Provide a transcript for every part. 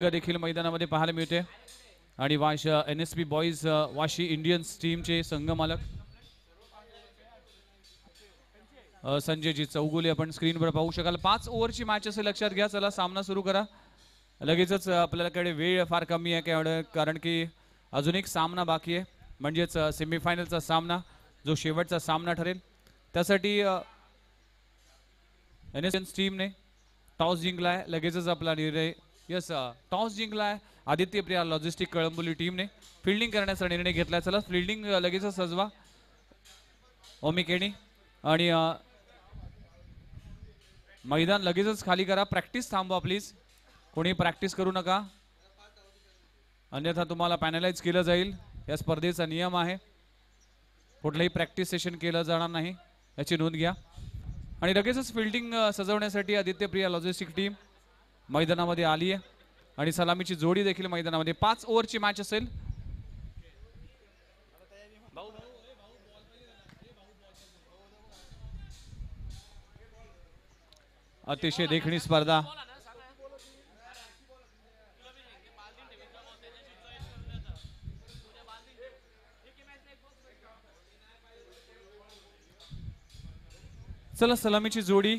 देखील मैदानामध्ये पाहायला मिळते आणि NSP बॉईज वाशी इंडियन्स टीमचे संघ मालक संजयजी चौगुले आपण स्क्रीनवर पाहू शकाल। 5 ओव्हरची मॅच असेल, लक्षात घ्या। चला सामना सुरू करा लगेचच। आपल्याकडे वेळ फार कमी आहे कारण की अजून एक सामना बाकी आहे, म्हणजेच सेमीफायनलचा सामना जो शेवटचा सामना ठरेल। त्यासाठी NSP टीमने टॉस जिंकलाय, लगेचच आपला निर्णय यस टॉस जिंकलाय आदित्य प्रिया लॉजिस्टिक कळंबोली टीमने फिल्डिंग करण्याचा निर्णय घेतलाय। चला फिल्डिंग लगेचच सजवा ओमी केणी आणि मैदान लगेचच खाली करा। प्रॅक्टिस थांबवा प्लीज, कोणी प्रॅक्टिस करू नका, अन्यथा तुम्हाला पॅनलाइज केलं जाईल। या स्पर्धेचा नियम आहे, कुठलंही प्रॅक्टिस सेशन केलं जाणार नाही, याची नोंद घ्या। आणि लगेचच फिल्डिंग सजवण्यासाठी आदित्य प्रिया लॉजिस्टिक टीम मैदानामध्ये आली आहे आणि सलामीची जोडी देखील मैदानामध्ये। 5 ओव्हरची मॅच असेल। अतिशय देखणी स्पर्धा। चला सलामीची जोडी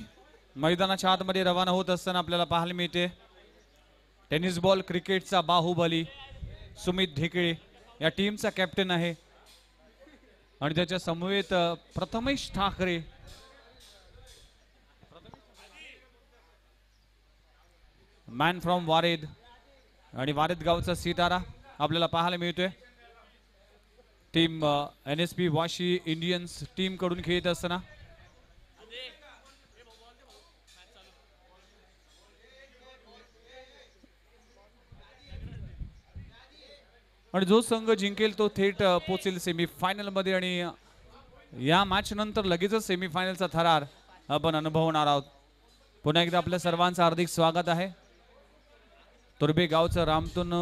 मैदानाच्या आतमध्ये रवाना होत असताना आपल्याला पाहायला मिळते टेनिस बॉल क्रिकेटचा बाहुबली सुमित ढेकळे या टीमचा कॅप्टन आहे आणि त्याच्या समवेत प्रथमेश ठाकरे, मॅन फ्रॉम वारेद आणि वारेद गावचा सितारा आपल्याला पाहायला मिळतोय। Team NSP Vashi Indians team कडून खेळत असताना आणि जो संघ जिंकेल तो थेट पोहोचेल सेमीफायनल मध्ये आणि या मॅच नंतर लगेचच सेमीफायनलचा थरार आपण अनुभवणार आहोत। पुन्हा एकदा आपल्या सर्वांचं हार्दिक स्वागत आहे। तुर्बे गावचं रामतोन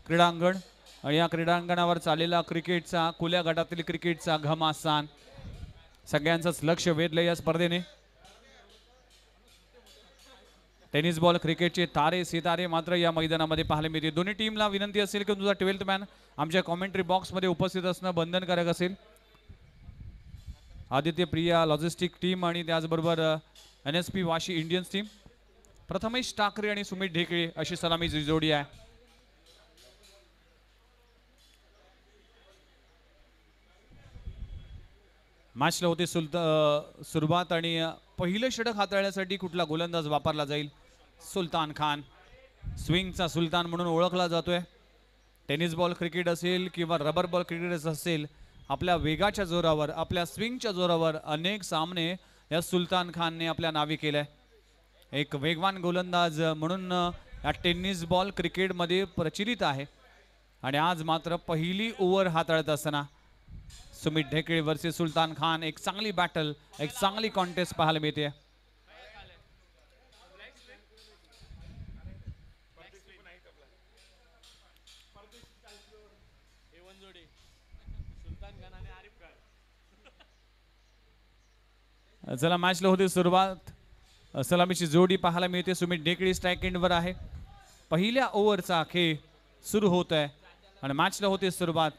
क्रीडांगण आणि या क्रीडांगणावर चाललेला क्रिकेटचा खुल्या गटातील क्रिकेटचा घमासान सगळ्यांचंच लक्ष वेधलं या स्पर्धेने। टेनिस बॉल क्रिकेटचे तारे सितारे मात्र या मैदानामध्ये पाहायला मिळते। दोन्ही टीमला विनंती असेल की तुझा 12th मॅन आमच्या कॉमेंट्री बॉक्स मध्ये उपस्थित असणं बंधनकारक असेल। आदित्य प्रिया लॉजिस्टिक टीम आणि त्याचबरोबर NSP Vashi Indians team, Prathamesh Thackeray आणि सुमित ढेकळे अशी सलामीची जोडी आहे। मॅचला होते सुरुवात आणि पहिलं षटक हाताळण्यासाठी कुठला गोलंदाज वापरला जाईल? सुलतान खान, स्विंगचा सुलतान म्हणून ओळखला जातोय। टेनिस बॉल क्रिकेट असेल किंवा रबर बॉल क्रिकेट असेल, आपल्या वेगाच्या जोरावर आपल्या स्विंगच्या जोरावर अनेक सामने या सुलतान खानने आपल्या नावी केले। एक वेगवान गोलंदाज म्हणून या टेनिस बॉल क्रिकेटमध्ये प्रचलित आहे आणि आज मात्र पहिली ओव्हर हाताळत असताना सुमित ढेकळे वर्सेस सुलतान खान एक चांगली बॅटल, एक चांगली कॉन्टेस्ट पाहायला मिळते। चला मॅचला होते सुरुवात, सलामीची जोडी पाहायला मिळते। सुमित ढेकळे स्ट्राइक एंडवर आहे। पहिल्या ओव्हरचा खेळ सुरू होत आहे आणि मॅचला होते सुरुवात।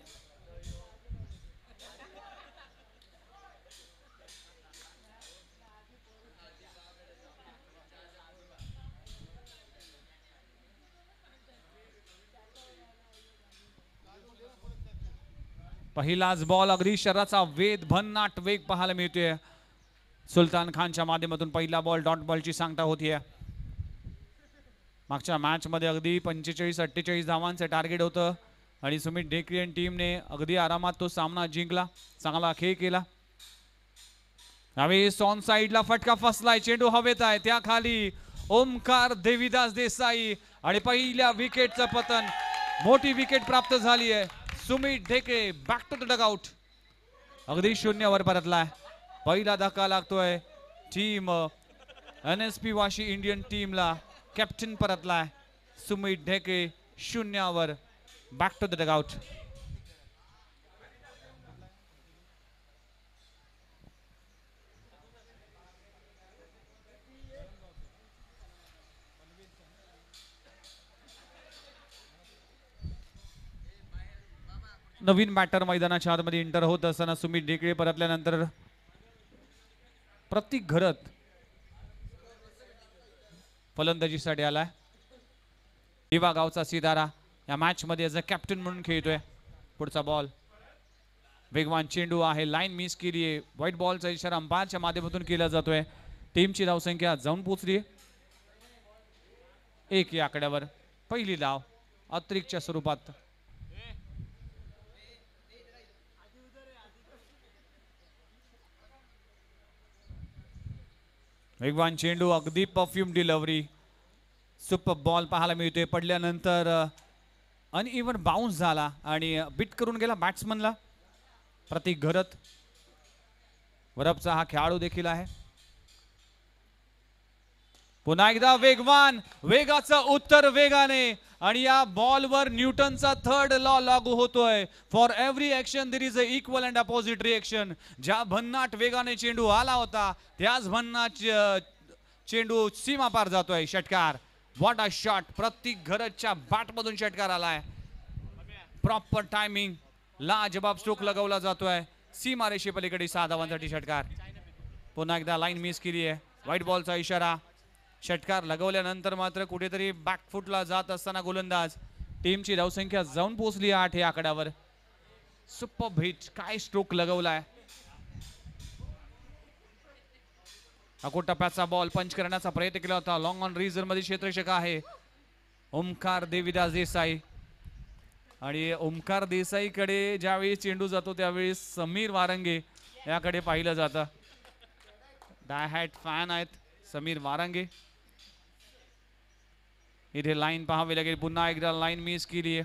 पहिलाच बॉल अगदी शरीराचा वेद भन्नाट वेग पाहायला मिळतोय। सुलतान खानच्या माध्यमातून पहिला बॉल डॉट बॉलची सांगता होतीये। मागच्या मॅच मध्ये अगदी 45-48 धावांचं टार्गेट होतं आणि सुमित ढेकळे टीमने अगदी आरामात तो सामना जिंकला, चांगला खेळ केला। यावेळी ऑन साइडला फटका फसलाय, चेंडू हवेत आहे, त्या खाली ओमकार देवीदास देसाई आणि पहिल्या विकेटचं पतन, मोठी विकेट प्राप्त झाली आहे। Sumit Dhekale back to the dugout, अगदी शून्यावर परतलाय। पहिला धक्का लागतोय टीम NSP वाशी इंडियन टीमला, कॅप्टन परतलाय सुमित ढेकळे शून्यावर, बॅक टू द डगआउट। नवीन बॅटर मैदानाच्या आतमध्ये इंटर होत असताना सुमित ढेकळे परतल्यानंतर प्रतीक घरत फलंदाजीसाठी आलाय. दिवा गावचा सितारा या मॅच मध्ये एज अ कॅप्टन म्हणून खेळतोय. पुढचा बॉल वेगवान चेंडू आहे, लाईन मिस केली आहे. व्हाईट बॉलचा इशारा अंपायरच्या माध्यमातून केला जातोय. टीमची धावसंख्या जाऊन पोहोचली 1 या आकड्यावर. पहिली धाव अतिरिक्तच्या स्वरूपात. वेगवान चेंडू, अगदी परफ्यूम डिलिव्हरी, सुपर बॉल पाहायला मिळतोय. पडल्यानंतर अनइव्हन बाउन्स झाला आणि बिट करून गेला बॅट्समनला. प्रतीक घरत वरपचा हा खेळाडू देखील आहे. पुन्हा एकदा वेगवान, वेगाचं उत्तर वेगाने आणि या बॉलवर न्यूटनचा थर्ड लॉ लागू होतोय. For every action there is a equal and opposite reaction. ज्या भन्नाट वेगाने चेंडू आला होता त्याच भन्नाट चेंडू सीमा पार जातोय. षटकार, व्हॉट अ शॉट. प्रतीक घरतच्या बॅट मधून षटकार आलाय. प्रॉपर टायमिंग, लाजबाब स्ट्रोक लगवला जातोय. सीमारेषे पलीकडे 6 धावांसाठी षटकार. पुन्हा एकदा लाईन मिस केली आहे. व्हाईट बॉलचा इशारा. षटकार लगवल्यानंतर मात्र कुठेतरी बॅकफुटला जात असताना गोलंदाज. टीमची धावसंख्या जाऊन पोहोचली 8 या आकड्यावर. सुपर हिट, काय स्ट्रोक लगवलाय. अको टप्प्याचा बॉल पंच करण्याचा प्रयत्न केला होता. लॉंग ऑन रिझन मध्ये क्षेत्ररक्षक आहे ओमकार देविदास देसाई. आणि ओमकार देसाई कडे ज्यावेळी चेंडू जातो त्यावेळी समीर वारंगे याकडे पाहिलं जातं. डाय हॅट फॅन आहेत समीर वारंगे. इथे लाईन पाहावी लागेल. पुन्हा एकदा लाईन मिस केली आहे.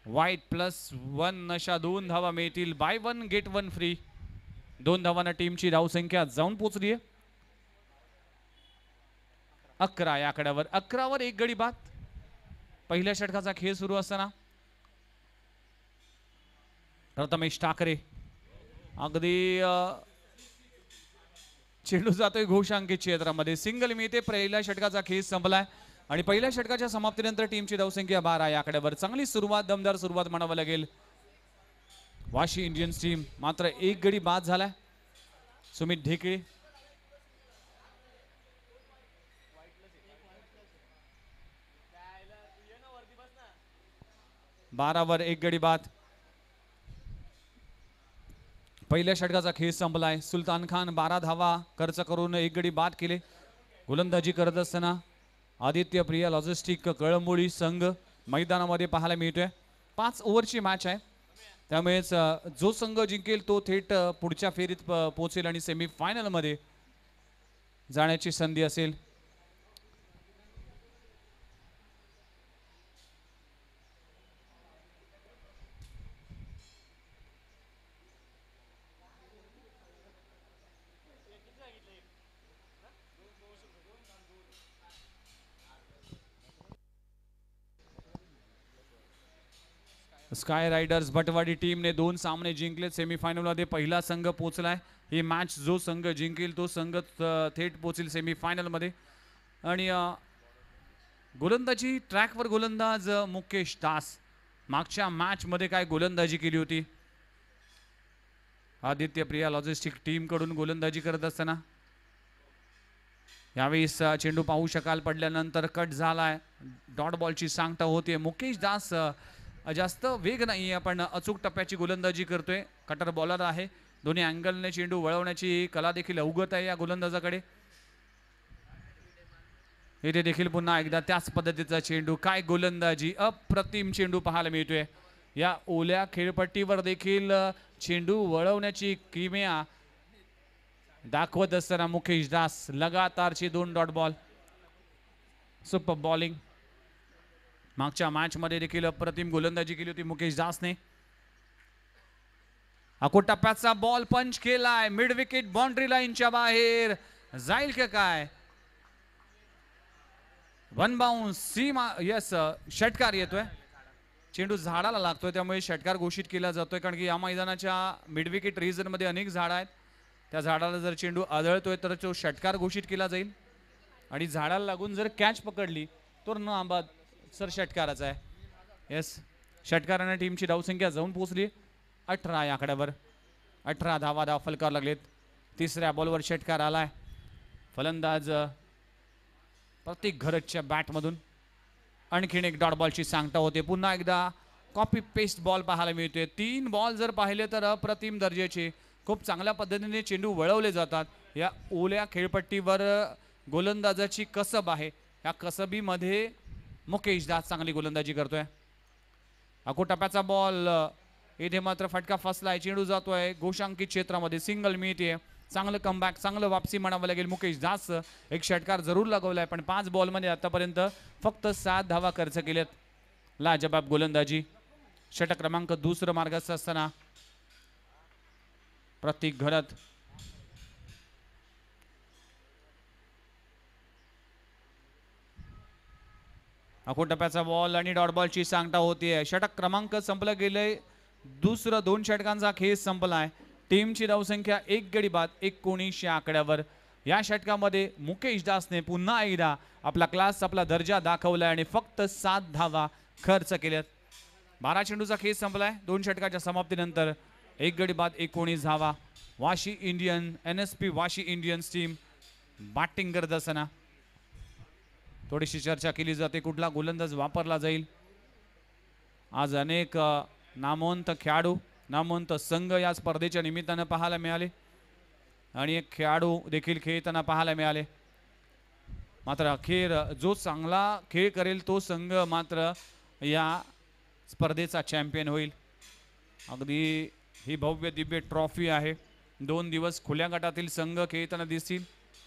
व्हाईट +1 नशा 2 धावा मिळतील. Bye 1 gate 1 free. 2 धावांना टीमची धावसंख्या जाऊन पोहोचली आहे 11 या आकड्यावर. 11 वर 1 गडी बाद. पहिल्या षटकाचा खेळ सुरू असताना प्रथमेश ठाकरे अगदी चेंडू जातोय घोषांकित क्षेत्रामध्ये. सिंगल मिळते. पहिल्या षटकाचा खेळ संपलाय आणि पहिल्या षटकाच्या समाप्तीनंतर टीमची धावसंख्या 12 या आकड्यावर. चांगली सुरुवात, दमदार सुरुवात म्हणावं लागेल वाशी इंडियन्स टीम. मात्र 1 गडी बाद झालाय. सुमित ढेकळे 12 वर 1 गडी बाद. पहिल्या षटकाचा खेळ संपलाय. सुलतान खान 12 धावा खर्च करून 1 गडी बाद केले. गोलंदाजी करत असताना आदित्य प्रिया लॉजिस्टिक कळंबोळी संघ मैदानामध्ये पाहायला मिळतोय. 5 ओव्हरची मॅच आहे त्यामुळेच जो संघ जिंकेल तो थेट पुढच्या फेरीत पोहोचेल आणि सेमीफायनल मध्ये जाण्याची संधी असेल. स्काय रायडर्स भटवाडी टीमने 2 सामने जिंकले. सेमीफायनल मध्ये पहिला संघ पोहोचलाय. ही मॅच जो संघ जिंकेल तो संघ थेट पोहोचेल सेमीफायनल मध्ये. आणि गोलंदाजी ट्रॅकवर गोलंदाज मुकेश दास. मागच्या मॅच मध्ये काय गोलंदाजी केली होती. आदित्य प्रिया लॉजिस्टिक टीम कडून गोलंदाजी करत असताना यावेळेस चेंडू पाहू शकाल पडल्यानंतर कट झालाय. डॉट बॉलची सांगता होते. मुकेश दास जास्त वेग नाही पण अचूक टप्प्याची गोलंदाजी करतोय. कटर बॉलर आहे. दोन्ही अँगलने चेंडू वळवण्याची कला देखील अवगत आहे या गोलंदाजाकडे. इथे देखील पुन्हा एकदा त्याच पद्धतीचा चेंडू. काय गोलंदाजी, अप्रतिम चेंडू पाहायला मिळतोय. या ओल्या खेळपट्टीवर देखील चेंडू वळवण्याची किमया दाखवत असताना मुकेश दास. लगातारचे 2 डॉट बॉल. Super bowling. मागच्या मॅच मध्ये देखील अप्रतिम गोलंदाजी केली होती मुकेश दासने. अको टप्प्याचा बॉल पंच केलाय. मिड विकेट बाउंड्री लाईनच्या बाहेर जाईल का काय. 1 बाउन्स. सीमा यस षटकार येतोय. चेंडू झाडाला लागतोय त्यामुळे षटकार घोषित केला जातोय. कारण की या मैदानाच्या मिड विकेट रिजन मध्ये अनेक झाडं आहेत. त्या झाडाला जर चेंडू आदळतोय तर तो षटकार घोषित केला जाईल. आणि झाडाला लागून जर कॅच पकडली तर न आंबा सर षटकाराचा आहे. येस षटकाराने टीमची धावसंख्या जाऊन पोहोचली 18 या आकड्यावर. 18 धावा फलकावर लागलेत. तिसऱ्या बॉलवर षटकार आलाय. फलंदाज प्रतीक घरतच्या बॅटमधून आणखीन एक डॉट बॉलची सांगता होते. पुन्हा एकदा कॉपी पेस्ट बॉल पाहायला मिळतोय. 3 बॉल जर पाहिले तर अप्रतिम दर्जाचे खूप चांगल्या पद्धतीने चेंडू वळवले जातात. या ओल्या खेळपट्टीवर गोलंदाजाची कसब आहे. या कसबीमध्ये मुकेश दास चांगली गोलंदाजी करतोय. टप्प्याचा बॉल इथे मात्र फटका फसलाय. चेंडू जातोय गोशांकित क्षेत्रामध्ये. सिंगल मिळते. चांगलं कमबॅक, चांगलं वापसी म्हणावं लागेल. मुकेश दास एक षटकार जरूर लगवलाय पण 5 बॉलमध्ये आतापर्यंत फक्त 7 धावा खर्च केल्यात. लाजबाब गोलंदाजी. षटक क्रमांक 2 मार्गाचा असताना प्रतीक घरत टप्प्याचा बॉल आणि डॉट बॉलची सांगता होतीये. षटक क्रमांक संपलं गेलंय. दुसरं 2 षटकांचा खेळ संपलाय. टीमची धावसंख्या 1 गडी बाद 19 या आकड्यावर. या षटकामध्ये मुकेश दासने पुन्हा एकदा आपला क्लास, आपला दर्जा दाखवलाय आणि फक्त 7 धावा खर्च केल्यात. 12 चेंडूचा खेळ संपलाय. 2 षटकाच्या समाप्तीनंतर 1 गडी बाद 19 धावा. Vashi Indian NSP Vashi Indians team batting करत असताना थोडीशी चर्चा केली जाते कुठला गोलंदाज वापरला जाईल. आज अनेक नामवंत खेळाडू, नामवंत संघ या स्पर्धेच्या निमित्तानं पाहायला मिळाले आणि एक खेळाडू देखील खेळताना पाहायला मिळाले. मात्र अखेर जो चांगला खेळ करेल तो संघ मात्र या स्पर्धेचा चॅम्पियन होईल. अगदी ही भव्य दिव्य ट्रॉफी आहे. 2 दिवस खुल्या गटातील संघ खेळताना दिसतील.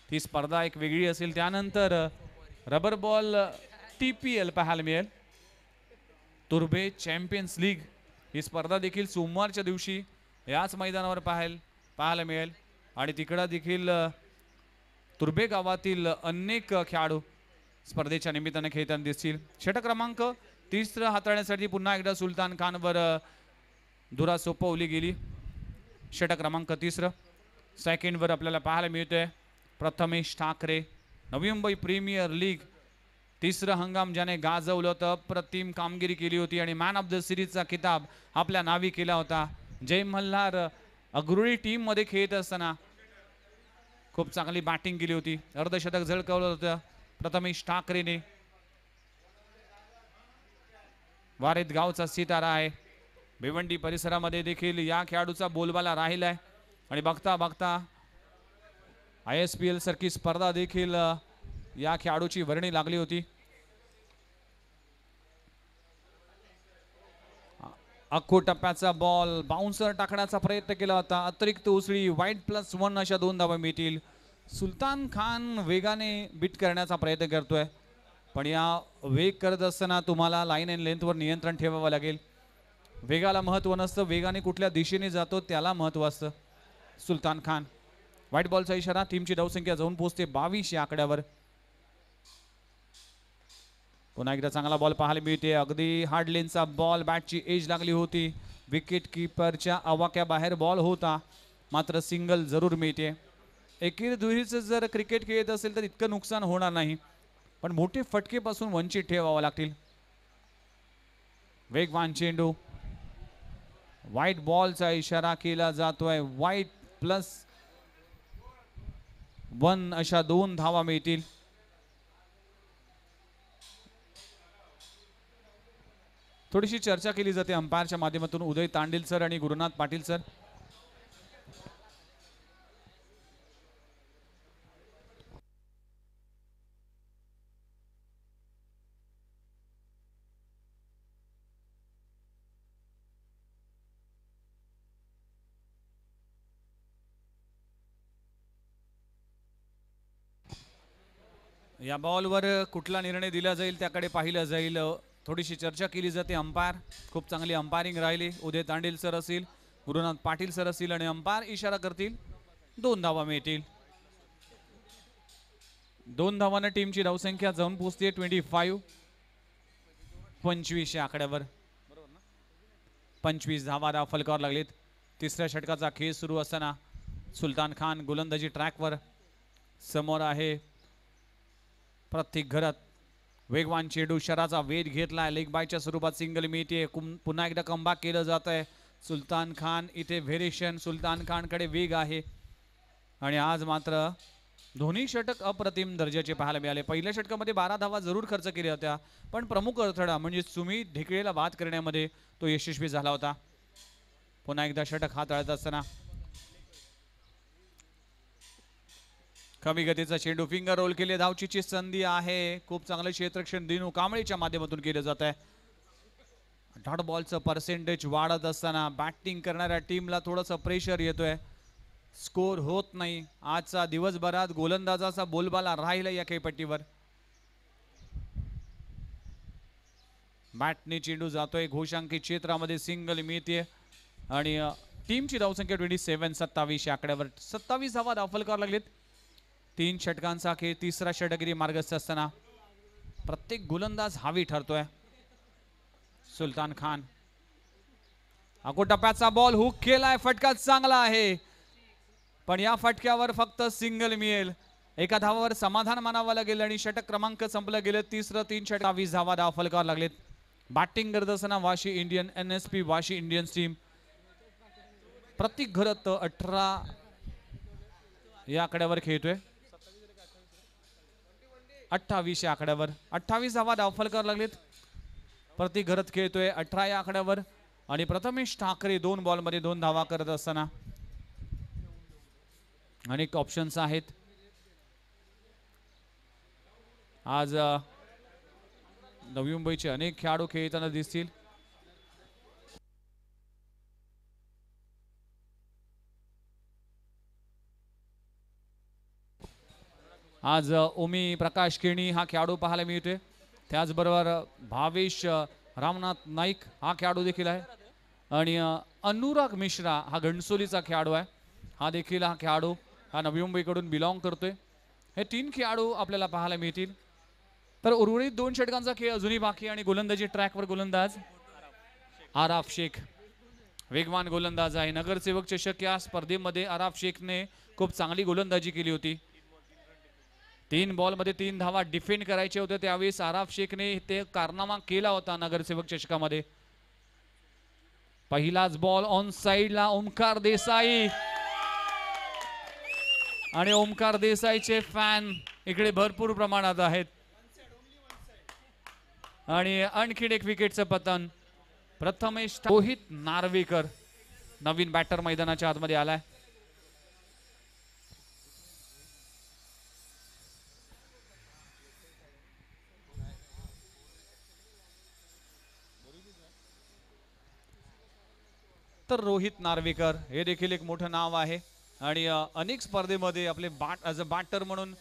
ती स्पर्धा एक वेगळी असेल. त्यानंतर रबर बॉल TPL पाहायला मिळेल. तुर्भे चॅम्पियन्स लीग ही स्पर्धा देखील सोमवारच्या दिवशी याच मैदानावर पाहायला मिळेल आणि तिकडं देखील तुर्भे गावातील अनेक खेळाडू स्पर्धेच्या निमित्ताने खेळताना दिसतील. षटक क्रमांक 30 हाताळण्यासाठी पुन्हा एकदा सुलतान खानवर धुरा सोपवली गेली. षटक क्रमांक 30 सेकंडवर आपल्याला पाहायला मिळतोय प्रथमेश ठाकरे. नवी मुंबई प्रीमियर लीग 3रा हंगाम ज्याने गाजवलं होतं, अप्रतिम कामगिरी केली होती आणि मॅन ऑफ द सिरीजचा किताब आपल्या नावी केला होता. जय मल्हार अग्रुळी टीम मध्ये खेळत असताना खूप चांगली बॅटिंग केली होती. अर्धशतक झळकवलं होतं प्रथमेश ठाकरेने. वारेत गावचा सितारा आहे. भिवंडी परिसरामध्ये देखील या खेळाडूचा बोलबाला राहिलाय आणि बघता बघता ISPL सारखी स्पर्धा देखील या खेळाडूची वर्णी लागली होती. टप्प्याचा बॉल बाउन्सर टाकण्याचा प्रयत्न केला होता. अतिरिक्त उसळी वाईड +1 अशा 2 धावा मिळतील. सुलतान खान वेगाने बीट करण्याचा प्रयत्न करतोय पण या वेग करत असताना तुम्हाला लाईन अँड लेंथवर नियंत्रण ठेवावं लागेल. वेगाला महत्त्व नसतं, वेगाने कुठल्या दिशेने जातो त्याला महत्त्व असतं. सुलतान खान व्हाईट बॉलचा इशारा. टीमची धावसंख्या जाऊन पोहोचते 22 या आकड्यावर. पुन्हा एकदा चांगला बॉल पाहायला मिळते. अगदी हार्ड लेनचा बॉल, बॅटची एज लागली होती. विकेट कीपरच्या आवाक्याबाहेर बॉल होता मात्र सिंगल जरूर मिळते. एकेरी दुहेरीचं जर क्रिकेट खेळत असेल तर इतकं नुकसान होणार नाही पण मोठे फटकेपासून वंचित ठेवावं लागतील. वेगवान चेंडू. व्हाईट बॉलचा इशारा केला जातोय. व्हाईट +1 अशा 2 धावा मिळतील. थोडीशी चर्चा केली जाते अंपायरच्या माध्यमातून. उदय तांडील सर आणि गुरुनाथ पाटील सर. या बॉलवर कुठला निर्णय दिला जाईल त्याकडे पाहिलं जाईल. थोडीशी चर्चा केली जाते. अंपायर खूप चांगली अंपायरिंग राहिली. उदय तांडील सर असतील, गुरुनाथ पाटील सर असतील आणि अंपायर इशारा करतील 2 धावा मिळतील. 2 धावांना टीमची धावसंख्या जाऊन पोहोचते 25 या आकड्यावर. 25 धावा फलकावर लागलेत. 3ऱ्या षटकाचा खेळ सुरू असताना सुलतान खान गोलंदाजी ट्रॅकवर. समोर आहे प्रतीक घरत. वेगवान चेंडू शराचा वेध घेतलाय, लेग बायच्या स्वरूपात सिंगल मिळते. पुन्हा एकदा कमबॅक केलं जात आहे. सुलतान खान इथे व्हेरिएशन, सुलतान खानकडे वेग आहे आणि आज मात्र दोन्ही षटक अप्रतिम दर्जाचे पाहायला मिळाले. पहिल्या षटकामध्ये 12 धावा जरूर खर्च केल्या होत्या, पण प्रमुख अडथळा म्हणजे सुमित ढेकळेला बाद करण्यामध्ये तो यशस्वी झाला होता. पुन्हा एकदा षटक हाताळत असताना कमी गतीचा चेंडू, फिंगर रोल केले, धावचीची संधी आहे. खूप चांगलं क्षेत्ररक्षण दिनू कांबळेच्या माध्यमातून केलं जात आहे. डॉट बॉलचं पर्सेंटेज वाढत असताना बॅटिंग करणाऱ्या टीमला थोडंसं प्रेशर येतोय. स्कोर होत नाही. आजचा दिवसभरात गोलंदाजाचा बोलबाला राहिला या खेळपट्टीवर. बॅटने चेंडू जातोय घोषांकित क्षेत्रामध्ये, सिंगल मिळते आणि टीमची धावसंख्या 27, 27 या आकड्यावर. 27 धावा दाखल लागलेत. 3 षटकांचा खेळ, तिसरा षटगिरी मार्गस्थ असताना प्रत्येक गोलंदाज हावी ठरतोय. सुलतान खान टप्प्याचा बॉल हुक केलाय, फटका चांगला आहे, पण या फटक्यावर फक्त सिंगल मिळेल. एका धावावर समाधान मानावं लागेल आणि षटक क्रमांक संपलं गेलं. तिसरं 3 षटक, 20 धावा दाखल करावं लागलेत. बॅटिंग करत असताना Vashi Indian NSP Vashi Indians team प्रत्येक घरात 18 या आकड्यावर खेळतोय. 28 या आकड्यावर 28 धावा दाखल करावं लागलेत. प्रति घरात खेळतोय 18 या आकड्यावर आणि प्रथमेश ठाकरे 2 बॉलमध्ये 2 धावा करत असताना अनेक ऑप्शन्स आहेत. आज नवी मुंबईचे अनेक खेळाडू खेळताना दिसतील. आज ओमी प्रकाश केणी हा खेळाडू पाहायला मिळतोय. त्याचबरोबर भावेश रामनाथ नाईक हा खेळाडू देखील आहे आणि अनुराग मिश्रा हा घणसोलीचा खेळाडू आहे. हा देखील हा खेळाडू हा नवी मुंबईकडून बिलॉंग करतोय. हे 3 खेळाडू आपल्याला पाहायला मिळतील. तर उर्वरित 2 षटकांचा खेळ अजूनही बाकी आणि गोलंदाजी ट्रॅकवर गोलंदाज आराफ शेख वेगवान गोलंदाज आहे. नगरसेवक चषक या स्पर्धेमध्ये आराफ शेखने खूप चांगली गोलंदाजी केली होती. 3 बॉलमध्ये 3 धावा डिफेंड करायचे होते. त्यावेळेस आराफ शेखने ते कारनामा केला होता नगरसेवक चषकामध्ये. पहिलाच बॉल ऑन साइडला ओमकार देसाई आणि ओमकार देसाईचे फॅन इकडे भरपूर प्रमाणात आहेत आणि आणखीन एक विकेटचं पतन. प्रथमेश रोहित नार्वेकर नवीन बॅटर मैदानाच्या आतमध्ये आलाय. तर रोहित नार्वेकर हे देखील एक मोठं नाव आहे आणि अनेक स्पर्धेमध्ये आपले ॲज अ बॅटर म्हणून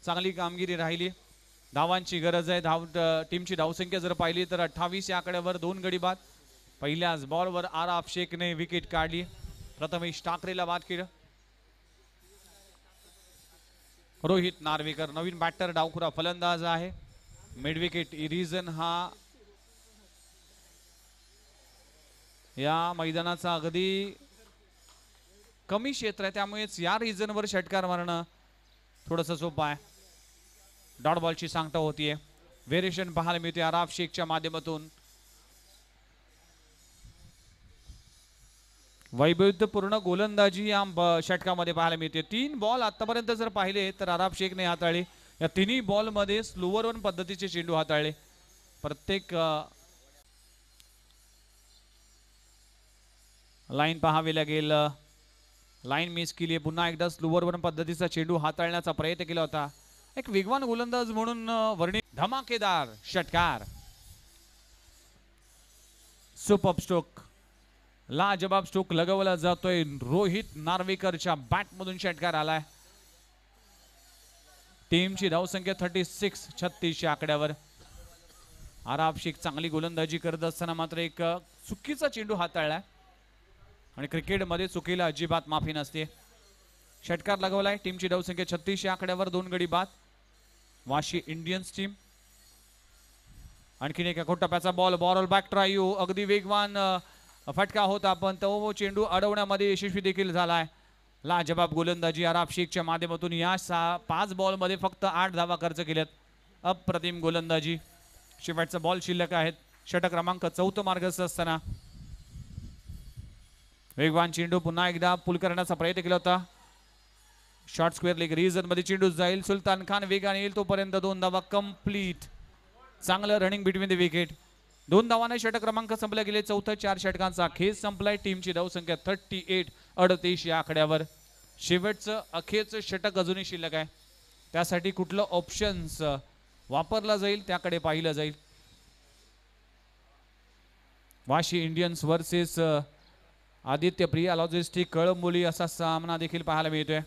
चांगली कामगिरी राहिली. धावांची गरज आहे. टीमची धावसंख्या जर पाहिली तर 28 या आकड्यावर 2 गडी बाद. पहिल्याच बॉलवर आराफ शेखने विकेट काढली. प्रथमेश ठाकरेला बाद केलं. रोहित नार्वेकर नवीन बॅटर, डावखुरा फलंदाज आहे. मिड विकेट इरिझन हा या मैदानाचा अगदी कमी क्षेत्र आहे, त्यामुळेच या रिजनवर षटकार मारणं थोडंसं सोपं आहे. डॉट बॉलची सांगता होतीये. व्हेरिएशन पाहायला मिळते आराफ शेखच्या माध्यमातून. वैविध्यपूर्ण गोलंदाजी या षटकामध्ये पाहायला मिळते. 3 बॉल आतापर्यंत जर पाहिले तर आराफ शेखने हाताळले. या 3ही बॉलमध्ये स्लोअर वन पद्धतीचे चेंडू हाताळले. प्रत्येक लाईन पाहावी लागेल. लाईन मिस केली. पुन्हा एकदा स्लोअर वन पद्धतीचा चेंडू हाताळण्याचा प्रयत्न केला होता. एक वेगवान गोलंदाज म्हणून वर्णित धमाकेदार षटकार. सुपर स्ट्रोक, लाजबाब स्ट्रोक लगवला जातोय. रोहित नार्वेकरच्या बॅट मधून षटकार आलाय. टीमची धावसंख्या 36, 36 या आकड्यावर. आराफ शेख चांगली गोलंदाजी करत असताना मात्र एक चुकीचा चेंडू हाताळलाय आणि क्रिकेटमध्ये चुकीला अजिबात माफी नसते. षटकार लगवलाय. टीमची धावसंख्या 36 या आकड्यावर 2 गडी बाद. Vashi Indians team. आणखीन एक टप्प्याचा बॉल, बॉल बॅक ट्रायू. अगदी वेगवान फटका होता पण तो चेंडू अडवण्यामध्ये यशस्वी देखील झालाय. लाजबाब गोलंदाजी आराफ शेखच्या माध्यमातून. या 5 बॉलमध्ये फक्त 8 धावा खर्च केल्यात. अप्रतिम गोलंदाजी. शेवटचा बॉल शिल्लक आहेत. षटक क्रमांक 4 मार्गस्थ असताना वेगवान चेंडू पुन्हा एकदा पुल करण्याचा प्रयत्न केला होता. शॉर्ट स्क्वेअर लेग रिजन मध्ये चेंडू जाईल. सुलतान खान वेगाने येईल तोपर्यंत 2 धावा कंप्लीट. चांगलं रनिंग बिटवीन द विकेट. 2 धावाने षटक क्रमांक संपले गेले. चौथं 4 षटकांचा खेळ संपलाय. टीमची धावसंख्या 38 या आकड्यावर. शेवटचं अखेरचं षटक अजूनही शिल्लक आहे. त्यासाठी कुठलं ऑप्शन्स वापरला जाईल त्याकडे पाहिलं जाईल. Vashi Indians versus Aditya Priya logistic Kalamboli असा सामना देखील पाहायला मिळतोय.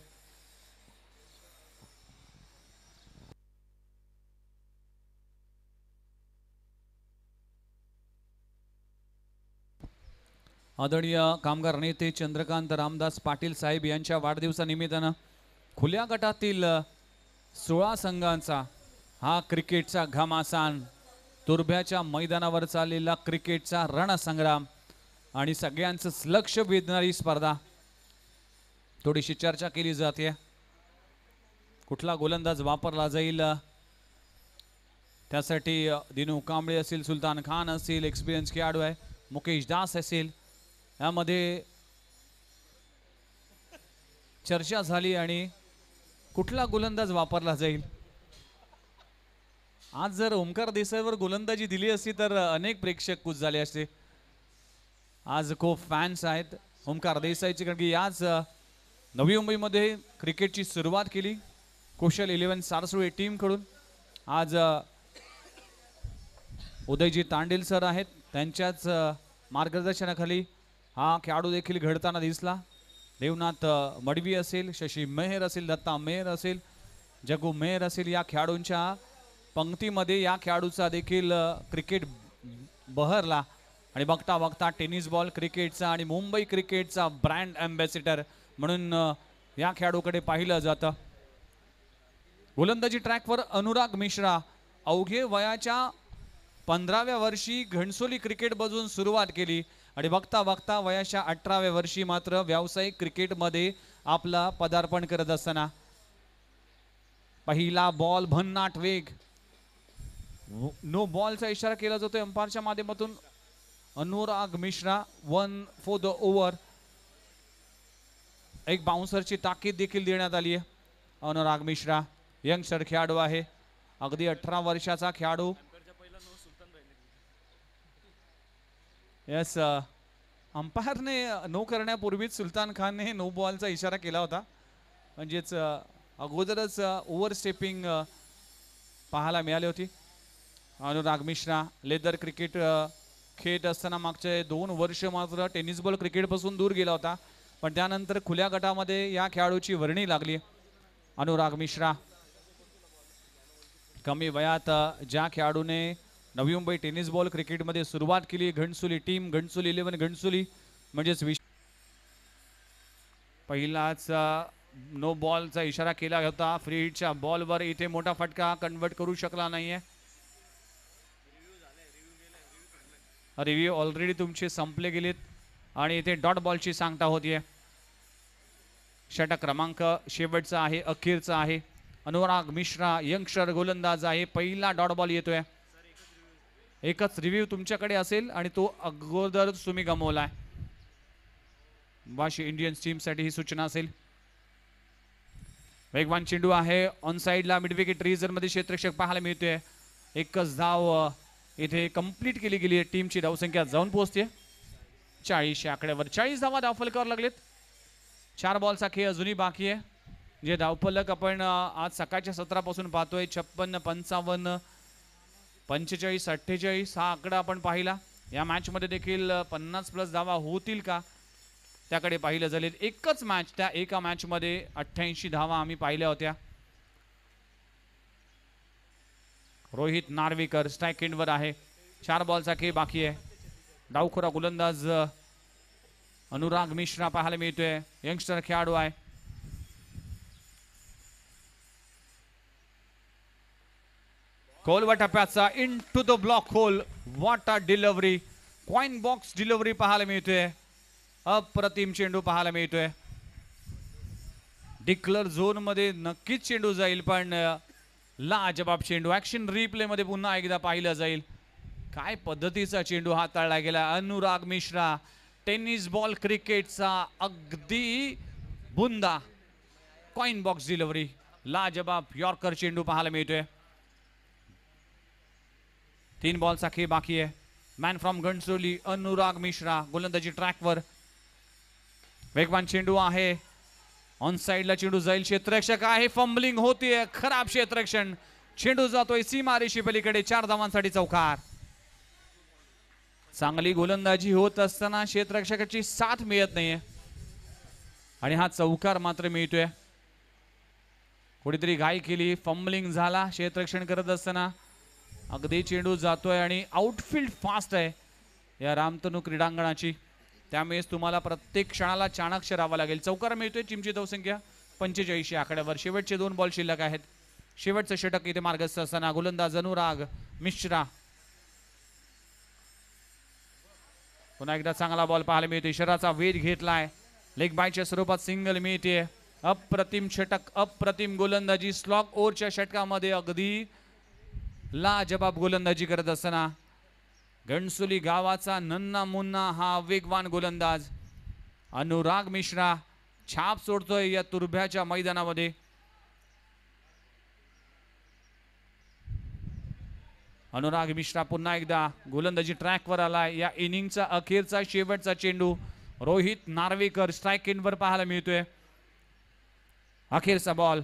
आदरणीय कामगार नेते चंद्रकांत रामदास पाटील साहेब यांच्या वाढदिवसानिमित्तानं खुल्या गटातील 16 संघांचा हा क्रिकेटचा घमासान, तुर्भ्याच्या मैदानावर चाललेला क्रिकेटचा रणसंग्राम आणि सगळ्यांचं लक्ष वेधणारी स्पर्धा थोडीशी चर्चा केली जाते. कुठला गोलंदाज वापरला जाईल त्यासाठी दिनू कांबळे असेल, सुलतान खान असेल, एक्सपिरियन्स खेळाडू आहे, मुकेश दास असेल, यामध्ये चर्चा झाली. आणि कुठला गोलंदाज वापरला जाईल. आज जर ओमकार देसाईवर गोलंदाजी दिली असती तर अनेक प्रेक्षक खुश झाले असते. आज खूप फॅन्स आहेत ओमकार देसाईचे, कारण की याच नवी मुंबईमध्ये क्रिकेटची सुरुवात केली कुशल 11 सारसुळे टीम कडून. आज उदयजी तांडेल सर आहेत, त्यांच्याच मार्गदर्शनाखाली हा खेळाडू देखील घडताना दिसला. देवनाथ मडवी असेल, शशी मेहर असेल, दत्ता मेहर असेल, जगू मेहर असेल, या खेळाडूंच्या पंक्तीमध्ये या खेळाडूचा देखील क्रिकेट बहरला. आणि बघता बघता टेनिस बॉल क्रिकेटचा आणि मुंबई क्रिकेटचा ब्रँड अँबॅसिडर म्हणून या खेळाडूकडे पाहिलं जातं. गोलंदाजी ट्रॅकवर अनुराग मिश्रा अवघे वयाच्या 15व्या वर्षी घणसोली क्रिकेट बजून सुरुवात केली आणि बघता बघता वयाच्या 18व्या वर्षी मात्र व्यावसायिक क्रिकेटमध्ये आपला पदार्पण करत असताना पहिला बॉल भन्नाट वेग, नो बॉलचा इशारा केला जातोय अंपायरच्या माध्यमातून. Anurag Mishra 1 for the over. एक बाउन्सरची ताकीद देखील देण्यात आली आहे. अनुराग मिश्रा यंगस्टर खेळाडू आहे, अगदी 18 वर्षाचा खेळाडू. यस, अंपायरने नो करण्यापूर्वीच सुलतान खानने नो बॉलचा इशारा केला होता, म्हणजेच अगोदरच ओव्हर स्टेपिंग पाहायला मिळाली होती. अनुराग मिश्रा लेदर क्रिकेट खेळत असताना मागचे 2 वर्ष मात्र टेनिस बॉल क्रिकेट पासून दूर गेला होता, पण त्यानंतर खुल्या गटामध्ये या खेळाडूची वर्णी लागली. अनुराग मिश्रा कमी वयात ज्या खेळाडूने नवी मुंबई टेनिस बॉल क्रिकेटमध्ये सुरुवात केली, घणसोली टीम, घणसोली 11 घणसोली, म्हणजेच पहिलाच नो बॉलचा इशारा केला होता. फ्री हिटच्या बॉलवर इथे मोठा फटका कन्वर्ट करू शकला नाहीये. रिव्ह्यू ऑलरेडी तुमचे संपले गेलेत आणि इथे डॉट बॉलची सांगता होतीये. षटक क्रमांक शेवटचा आहे, अखेरचा आहे. अनुराग मिश्रा यंगस्टर गोलंदाज आहे, पहिला डॉट बॉल येतोय. एकच रिव्ह्यू तुमच्याकडे असेल आणि तो अगोदर तुम्ही गमावलाय. वाशी इंडियन्स टीम साठी ही सूचना असेल. वेगवान चेंडू आहे ऑन साइडला, मिड विकेट रिजन मध्ये क्षेत्ररक्षक पाहायला मिळतोय. एकच धाव इथे कंप्लीट केली गेली. टीमची धावसंख्या जाऊन पोहोचते 40 आकड्यावर. 40 धावा धावफलकावर लागलेत. 4 बॉलचा खेळ अजूनही बाकी आहे. जे धावफलक आपण आज सकाळच्या सत्रापासून पाहतोय 56, 55, 45, 48 हा आकडा आपण पाहिला. या मॅच मध्ये देखील 50+ धावा होतील का त्याकडे पाहिलं जाईल. एकच मॅच, त्या एका मॅच मध्ये 88 धावा आम्ही पाहिल्या होत्या. रोहित नार्वेकर स्ट्राइक एंडवर आहे. 4 बॉलचा खेळ बाकी आहे. डावखोरा गोलंदाज अनुराग मिश्रा पाहायला मिळतोय, यंगस्टर खेळाडू आहे. खोलवा टप्प्याचा into the block hole, what a delivery, coin box delivery पाहायला मिळतोय. अप्रतिम चेंडू पाहायला मिळतोय. डिक्लर झोन मध्ये नक्कीच चेंडू जाईल, पण लाजबाब चेंडू ऍक्शन रिप्ले मध्ये पुन्हा एकदा पाहिलं जाईल. काय पद्धतीचा चेंडू हाताळला गेला. अनुराग मिश्रा टेनिस बॉल क्रिकेटचा अगदी बुंदा कॉइन बॉक्स डिलिव्हरी. लाजबाब यॉर्कर चेंडू पाहायला मिळतोय. 3 बॉलचा खेळ बाकी आहे. मॅन फ्रॉम घणसोली अनुराग मिश्रा गोलंदाजी ट्रॅकवर. वेगवान चेंडू आहे. ऑन साइडला चेंडू जाईल. क्षेत्ररक्षक आहे. फंबलिंग होतीये. खराब क्षेत्ररक्षण. चेंडू जातोय सीमारेषे पलीकडे. 4 धावांसाठी चौकार. चांगली गोलंदाजी होत असताना क्षेत्ररक्षकाची साथ मिळत नाहीये आणि हा चौकार मात्र मिळतोय. कोणीतरी घाई केली. फंबलिंग झाला क्षेत्ररक्षण करत असताना. अगदी चेंडू जातोय आणि आउटफील्ड फास्ट आहे या रामतनू क्रीडांगणाची. त्यामुळेच तुम्हाला प्रत्येक क्षणाला चाणाक्ष राहावं लागेल. चौकार मिळतोय. टीमची धावसंख्या 45 आकड्यावर. शेवटचे 2 बॉल शिल्लक आहेत. शेवटचं षटक इथे मार्गस्थ असताना गोलंदाज अनुराग मिश्रा. पुन्हा एकदा चांगला बॉल पाहायला मिळतो. इशाराचा वेध घेतलाय. लेग बायच्या स्वरूपात सिंगल मिळते. अप्रतिम षटक अप्रतिम गोलंदाजी. स्लॉग ओव्हरच्या षटकामध्ये अगदी लाजबाब गोलंदाजी करत असताना घणसोली गावाचा नन्ना मुन्ना हा वेगवान गोलंदाज अनुराग मिश्रा छाप सोडतोय या तुर्भ्याच्या मैदानामध्ये. अनुराग मिश्रा पुन्हा एकदा गोलंदाजी ट्रॅकवर आलाय. या इनिंगचा अखेरचा शेवटचा चेंडू रोहित नार्वेकर स्ट्राइक एंडवर पाहायला मिळतोय. अखेरचा बॉल.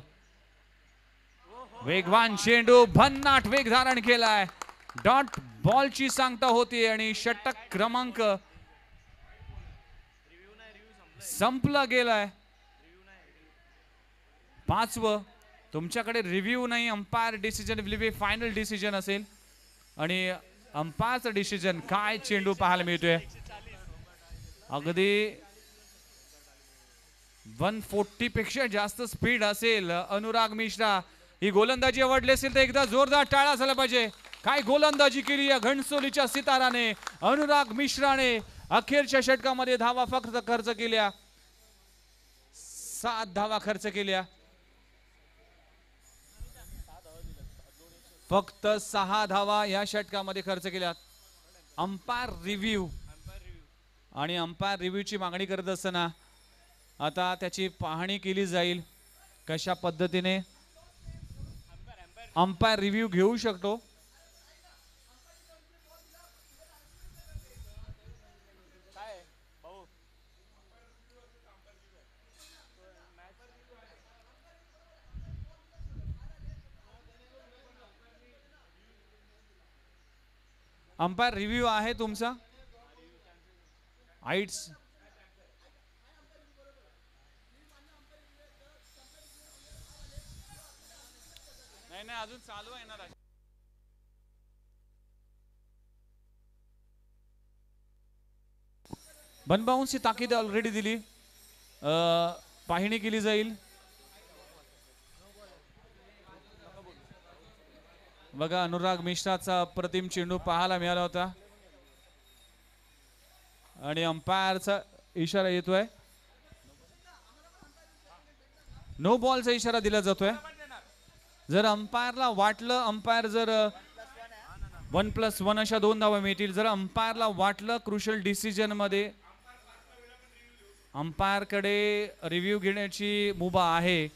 वेगवान चेंडू भन्नाट वेग धारण केलाय. डॉट बॉलची सांगता होती आणि षटक क्रमांक संपला गेलाय. 5वं. तुमच्याकडे रिव्ह्यू नाही. Umpire decision will be final decision असेल आणि अंपायरचा डिसिजन. काय चेंडू पाहायला मिळतोय. अगदी 140 पेक्षा जास्त स्पीड असेल. अनुराग मिश्रा ही गोलंदाजी आवडली असेल तर एकदा जोरदार टाळा झाला पाहिजे. काय गोलंदाजी केली या घणसोलीच्या सिताराने. अनुराग मिश्राने अखेरच्या षटकामध्ये धावा फक्त खर्च केल्या. 7 धावा खर्च केल्या. फक्त 6 धावा या षटकामध्ये खर्च केल्या. अंपायर रिव्ह्यू आणि अंपायर रिव्ह्यूची मागणी करत असताना आता त्याची पाहणी केली जाईल. कशा पद्धतीने अंपायर रिव्ह्यू घेऊ शकतो. अंपायर रिव्ह्यू आहे तुमचा. आइट्स नाही अजून चालू आहे ना. बनबाऊंची ताकीद ऑलरेडी दिली. पाहणी केली जाईल. बघा अनुराग मिश्राचा अप्रतिम चेंडू पाहायला मिळाला होता आणि अंपायरचा इशारा येतोय. नो बॉलचा इशारा दिला जातोय. जर अंपायरला वाटलं अंपायर जर 1+1 अशा 2 धावा मिळतील. जर अंपायरला वाटलं क्रुशल डिसिजन मध्ये अंपायर कडे रिव्ह्यू घेण्याची मुभा आहे.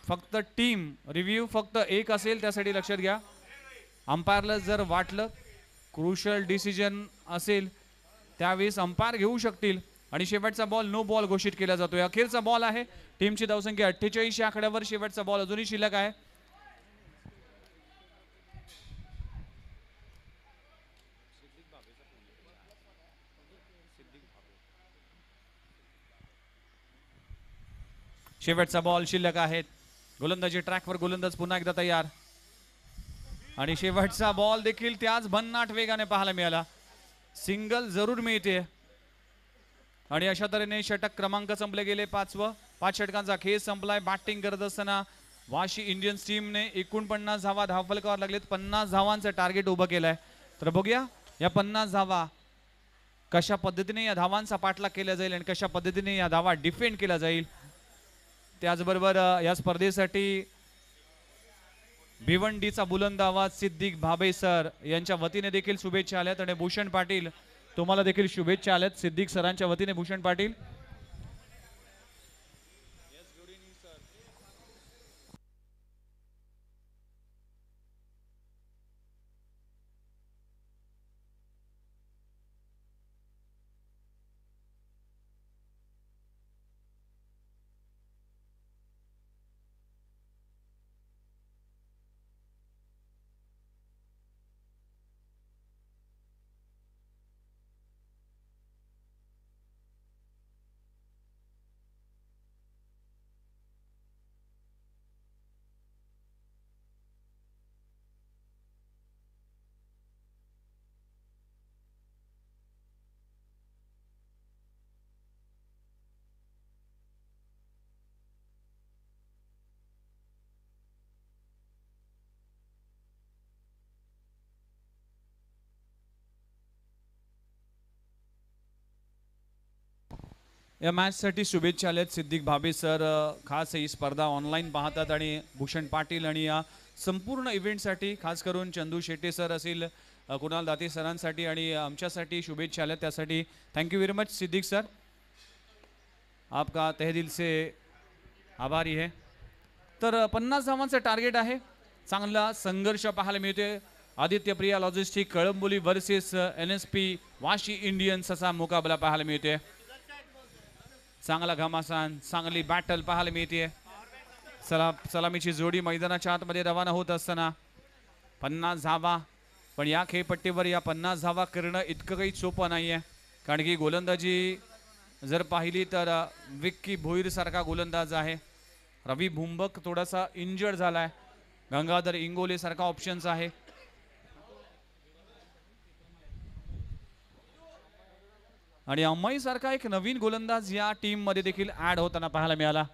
फक्त टीम रिव्ह्यू फक्त 1 असेल त्यासाठी लक्षात घ्या. अंपायरला जर वाटलं क्रुशल डिसिजन असेल त्यावेळेस अंपायर घेऊ शकतील. आणि शेवटचा बॉल नो बॉल घोषित केला जातोय. अखेरचा बॉल आहे. टीमची धावसंख्या 48 आकड्यावर. शेवटचा बॉल अजूनही शिल्लक आहे. शेवटचा बॉल शिल्लक आहेत. गोलंदाजी ट्रॅकवर. गोलंदाज पुन्हा एकदा तयार आणि शेवटचा बॉल देखील त्याच भन्नाट वेगाने पाहायला मिळाला. सिंगल जरूर मिळते आणि अशा तऱ्हेने षटक क्रमांक संपले गेले. 5 षटकांचा खेळ संपलाय. बॅटिंग करत असताना वाशी इंडियन्स टीमने 49 धावा धावफलकावर लागलेत. 50 धावांचं टार्गेट उभं केलंय. तर बघूया या 50 धावा कशा पद्धतीने या धावांचा पाठलाग केला जाईल आणि कशा पद्धतीने या धावा डिफेंड केला जाईल. त्याचबरोबर या स्पर्धेसाठी भिवंडीचा बुलंद आवाज सिद्दीक भाबे सर यांच्या वतीने देखील शुभेच्छा आल्यात आणि भूषण पाटील तुम्हाला देखील शुभेच्छा आल्यात सिद्दीक सरांच्या वतीने भूषण पाटील. या मॅचसाठी शुभेच्छा आल्यात सिद्दीक भाबे सर. खास ही स्पर्धा ऑनलाईन पाहतात आणि भूषण पाटील आणि या संपूर्ण इव्हेंटसाठी खास करून चंदू शेट्टे सर असेल, कुणाल दाते सरांसाठी आणि आमच्यासाठी शुभेच्छा आल्यात, त्यासाठी thank you very much Siddique sir, आपका तहे दिल से आभारी है. तर 50 धावांचं टार्गेट आहे. चांगला संघर्ष पाहायला मिळतोय. Aditya Priya logistic Kalamboli versus NSP Vashi Indians असा मुकाबला पाहायला मिळतोय. चांगला घमासान चांगली बॅटल पाहायला मिळते. सलामीची जोडी मैदानाच्या आतमध्ये रवाना होत असताना 50 धावा, पण या खेळपट्टीवर या 50 धावा करणं इतकं काही सोपं नाही आहे. कारण की गोलंदाजी जर पाहिली तर विक्की भोईर सारखा गोलंदाज आहे. रवी भुंबक थोडासा इंजर्ड झालाय. गंगाधर इंगोले सारखा ऑप्शन्स आहे. आणि अम्माई सारखा एक नवीन गोलंदाज या टीम मध्ये देखील ऍड होताना पाहायला मिळाला.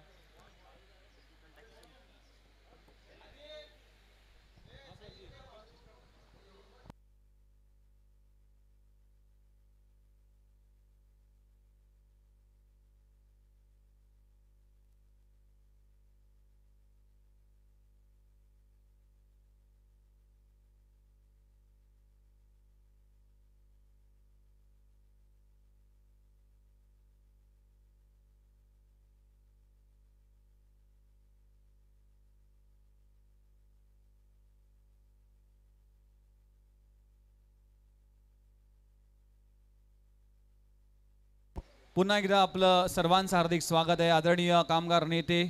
पुन्हा एकदा आपलं सर्वांचं हार्दिक स्वागत आहे. आदरणीय कामगार नेते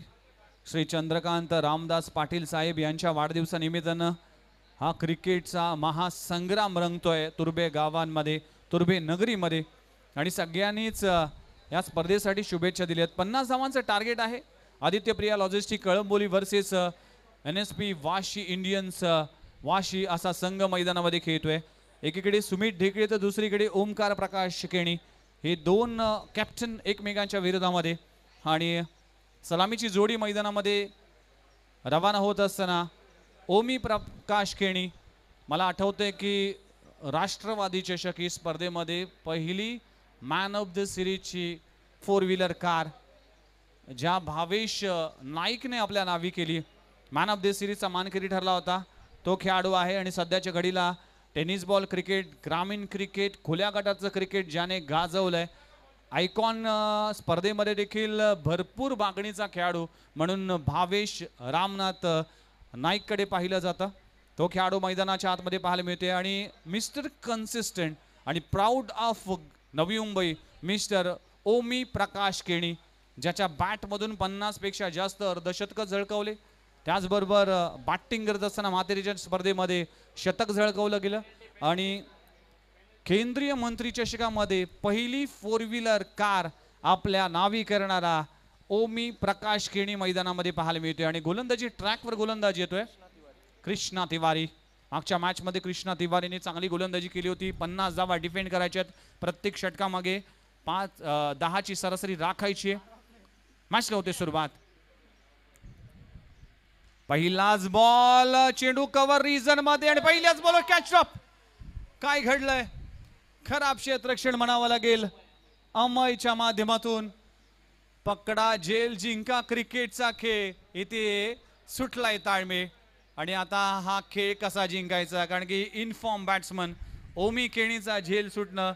श्री चंद्रकांत रामदास पाटील साहेब यांच्या वाढदिवसानिमित्तानं हा क्रिकेटचा महासंग्राम रंगतोय तुर्भे गावांमध्ये, तुर्भे नगरीमध्ये, आणि सगळ्यांनीच या स्पर्धेसाठी शुभेच्छा दिल्यात. 50 धावांचं टार्गेट आहे. Aditya Priya logistic Kalamboli versus NSP Vashi Indians Vashi असा संघ मैदानामध्ये खेळतोय. एकीकडे सुमित ढेकळे तर दुसरीकडे ओमकार प्रकाश केणी, हे दोन कॅप्टन एकमेकांच्या विरोधामध्ये. आणि सलामीची जोडी मैदानामध्ये रवाना होत असताना ओमी प्रकाश केणी, मला आठवतंय की राष्ट्रवादी चषक ही स्पर्धेमध्ये पहिली मॅन ऑफ द सिरीजची 4 व्हीलर कार ज्या भावेश नाईकने आपल्या नावी केली, मॅन ऑफ द सिरीजचा मानकरी ठरला होता, तो खेळाडू आहे. आणि सध्याच्या घडीला टेनिस बॉल क्रिकेट, ग्रामीण क्रिकेट, खुल्या गटाचं क्रिकेट ज्याने गाजवलंय, आयकॉन स्पर्धेमध्ये देखील भरपूर मागणीचा खेळाडू म्हणून भावेश रामनाथ नाईककडे पाहिलं जातं. तो खेळाडू मैदानाच्या आतमध्ये पाहायला मिळते. आणि मिस्टर कन्सिस्टंट आणि proud of Navi Mumbai mister ओमी प्रकाश केणी, ज्याच्या बॅटमधून 50 पेक्षा जास्त अर्धशतकं झळकवले, त्याचबरोबर बॅटिंग करत असताना मातेरीच्या स्पर्धेमध्ये शतक झळकवलं गेलं. आणि केंद्रीय मंत्री चषकामध्ये पहिली 4 व्हीलर कार आपल्या नावी करणारा ओमी प्रकाश केणी मैदानामध्ये पाहायला मिळतोय. आणि गोलंदाजी ट्रॅकवर गोलंदाजी येतोय कृष्णा तिवारी. मागच्या मॅच मध्ये कृष्णा तिवारीने चांगली गोलंदाजी केली होती. 50 धावा डिफेंड करायच्यात, प्रत्येक षटकामागे 10ची सरासरी राखायची आहे. मॅचला होते सुरुवात. पहिलाच बॉल, चेंडू कव्हर रिजन मध्ये आणि पहिल्याच बॉल कॅच ड्रॉप. काय घडलंय? खराब क्षेत्ररक्षण म्हणावं लागेल. अमयच्या माध्यमातून पकडा जेल जिंका क्रिकेटचा खेळ इथे सुटलाय ताळमे. आणि आता हा खेळ कसा जिंकायचा, कारण की इनफॉर्म बॅट्समन ओमी केणीचा झेल सुटणं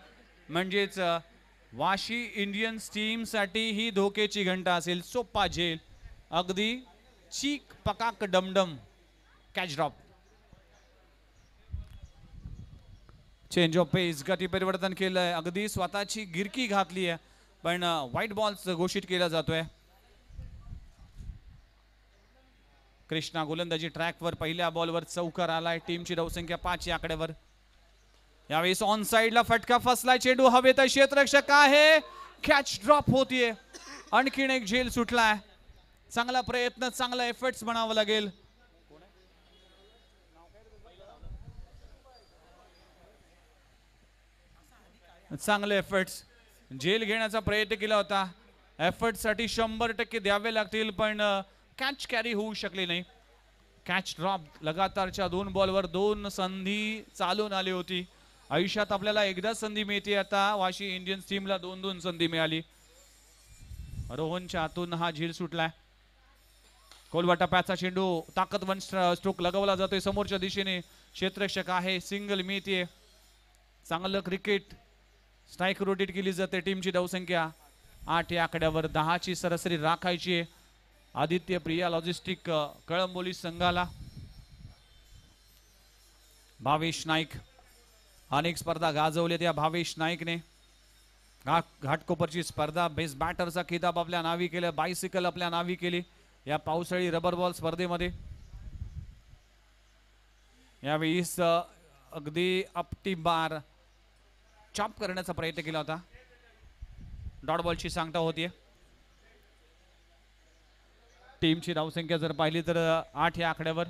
म्हणजेच वाशी इंडियन्स टीमसाठी ही धोक्याची घंटा असेल. सोपा झेल, अगदी चीक पकाक डमडम, catch drop. Change of pace, गती परिवर्तन केलंय, अगदी स्वतःची गिरकी घातली आहे, पण व्हाईट बॉल घोषित केला जातोय. कृष्णा गोलंदाजी ट्रॅकवर पहिल्या बॉलवर चौकार आलाय. टीमची धावसंख्या 5 या आकड्यावर. यावेळेस ऑन साइडला फटका फसलाय, चेंडू हवेत, क्षेत्ररक्षक आहे, कॅच ड्रॉप होतीये, आणखीन एक झेल सुटलाय. चांगला प्रयत्न, चांगला एफर्ट्स म्हणावं लागेल. चांगले एफर्ट्स, झेल घेण्याचा प्रयत्न केला होता, एफर्ट साठी 100% द्यावे लागतील, पण कॅच कॅरी होऊ शकले नाही. कॅच ड्रॉप, लगातारच्या 2 बॉलवर 2 संधी चालून आली होती. आयुष्यात आपल्याला एकदा संधी मिळते, आता वाशी इंडियन्स टीमला 2-2 संधी मिळाली. रोहनच्या हातून हा झेल सुटलाय. खोलवा टप्प्याचा चेंडू, ताकदवन स्ट्रोक लगावला जातोय समोरच्या दिशेने, क्षेत्ररक्षक आहे, सिंगल मिळते. चांगलं क्रिकेट, स्ट्राईक रोटेट केली जाते. टीमची धावसंख्या 8 या आकड्यावर, 10 ची सरासरी राखायची आहे. आदित्य प्रिया लॉजिस्टिक कळंबोली संघाला. भावेश नाईक, अनेक स्पर्धा गाजवल्या त्या भावेश नाईकने. घाटकोपरची स्पर्धा, बेस्ट बॅटरचा खिताब आपल्या नावी केलं, बायसिकल आपल्या नावी केली या पावसाळी रबर बॉल स्पर्धेमध्ये. यावेळीस अगदी अपटी बार चॉप करण्याचा प्रयत्न केला होता. डॉट बॉलची सांगता होतीये. टीमची धावसंख्या जर पाहिली तर 8 या आकड्यावर.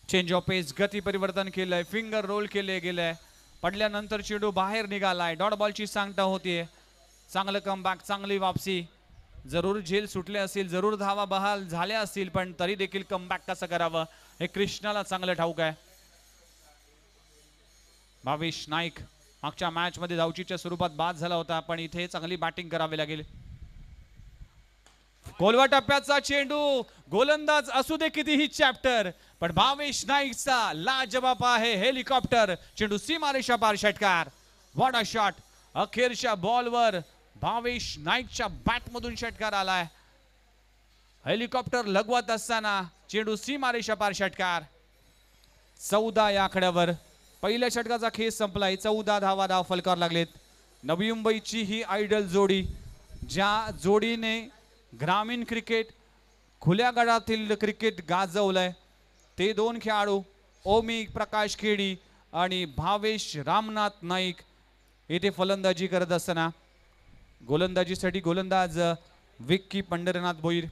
चेंज ऑफ पेस, गती परिवर्तन केलंय, फिंगर रोल केले गेलंय, पडल्यानंतर चेंडू बाहेर निघालाय. डॉट बॉलची सांगता होतीये. चांगलं कमबॅक, चांगली वापसी. जरूर झेल सुटले असतील, जरूर धावा बहाल झाल्या असतील, पण तरी देखील कमबॅक कसं करावं हे कृष्णाला चांगलं ठाऊक आहे. भावेश नाईक मागच्या मॅच मध्ये धावचीच्या स्वरूपात बाद झाला होता, पण इथे चांगली बॅटिंग करावी लागेल. खोलवा टप्प्याचा चेंडू, गोलंदाज असू दे कितीही चॅप्टर, पण भावेश नाईकचा लाजवाब आहे. हेलिकॉप्टर, चेंडू सीमारेषा पार, षटकार. What a shot. अखेरच्या बॉलवर भावेश नाईकच्या बॅट मधून षटकार आलाय. हेलिकॉप्टर लगवत असताना चेंडू सीमारेषा पार, षटकार. 14 या आकड्यावर. पहिल्या षटकाचा खेळ संपलाय. 14 धावा धाव फलकावर लागलेत. नवी मुंबईची ही आयडल जोडी, ज्या जोडीने ग्रामीण क्रिकेट, खुल्या गटातील क्रिकेट गाजवलंय, ते 2 खेळाडू ओमी प्रकाश खेडी आणि भावेश रामनाथ नाईक येथे फलंदाजी करत असताना गोलंदाजीसाठी गोलंदाज विक्की पंढरनाथ भोईर.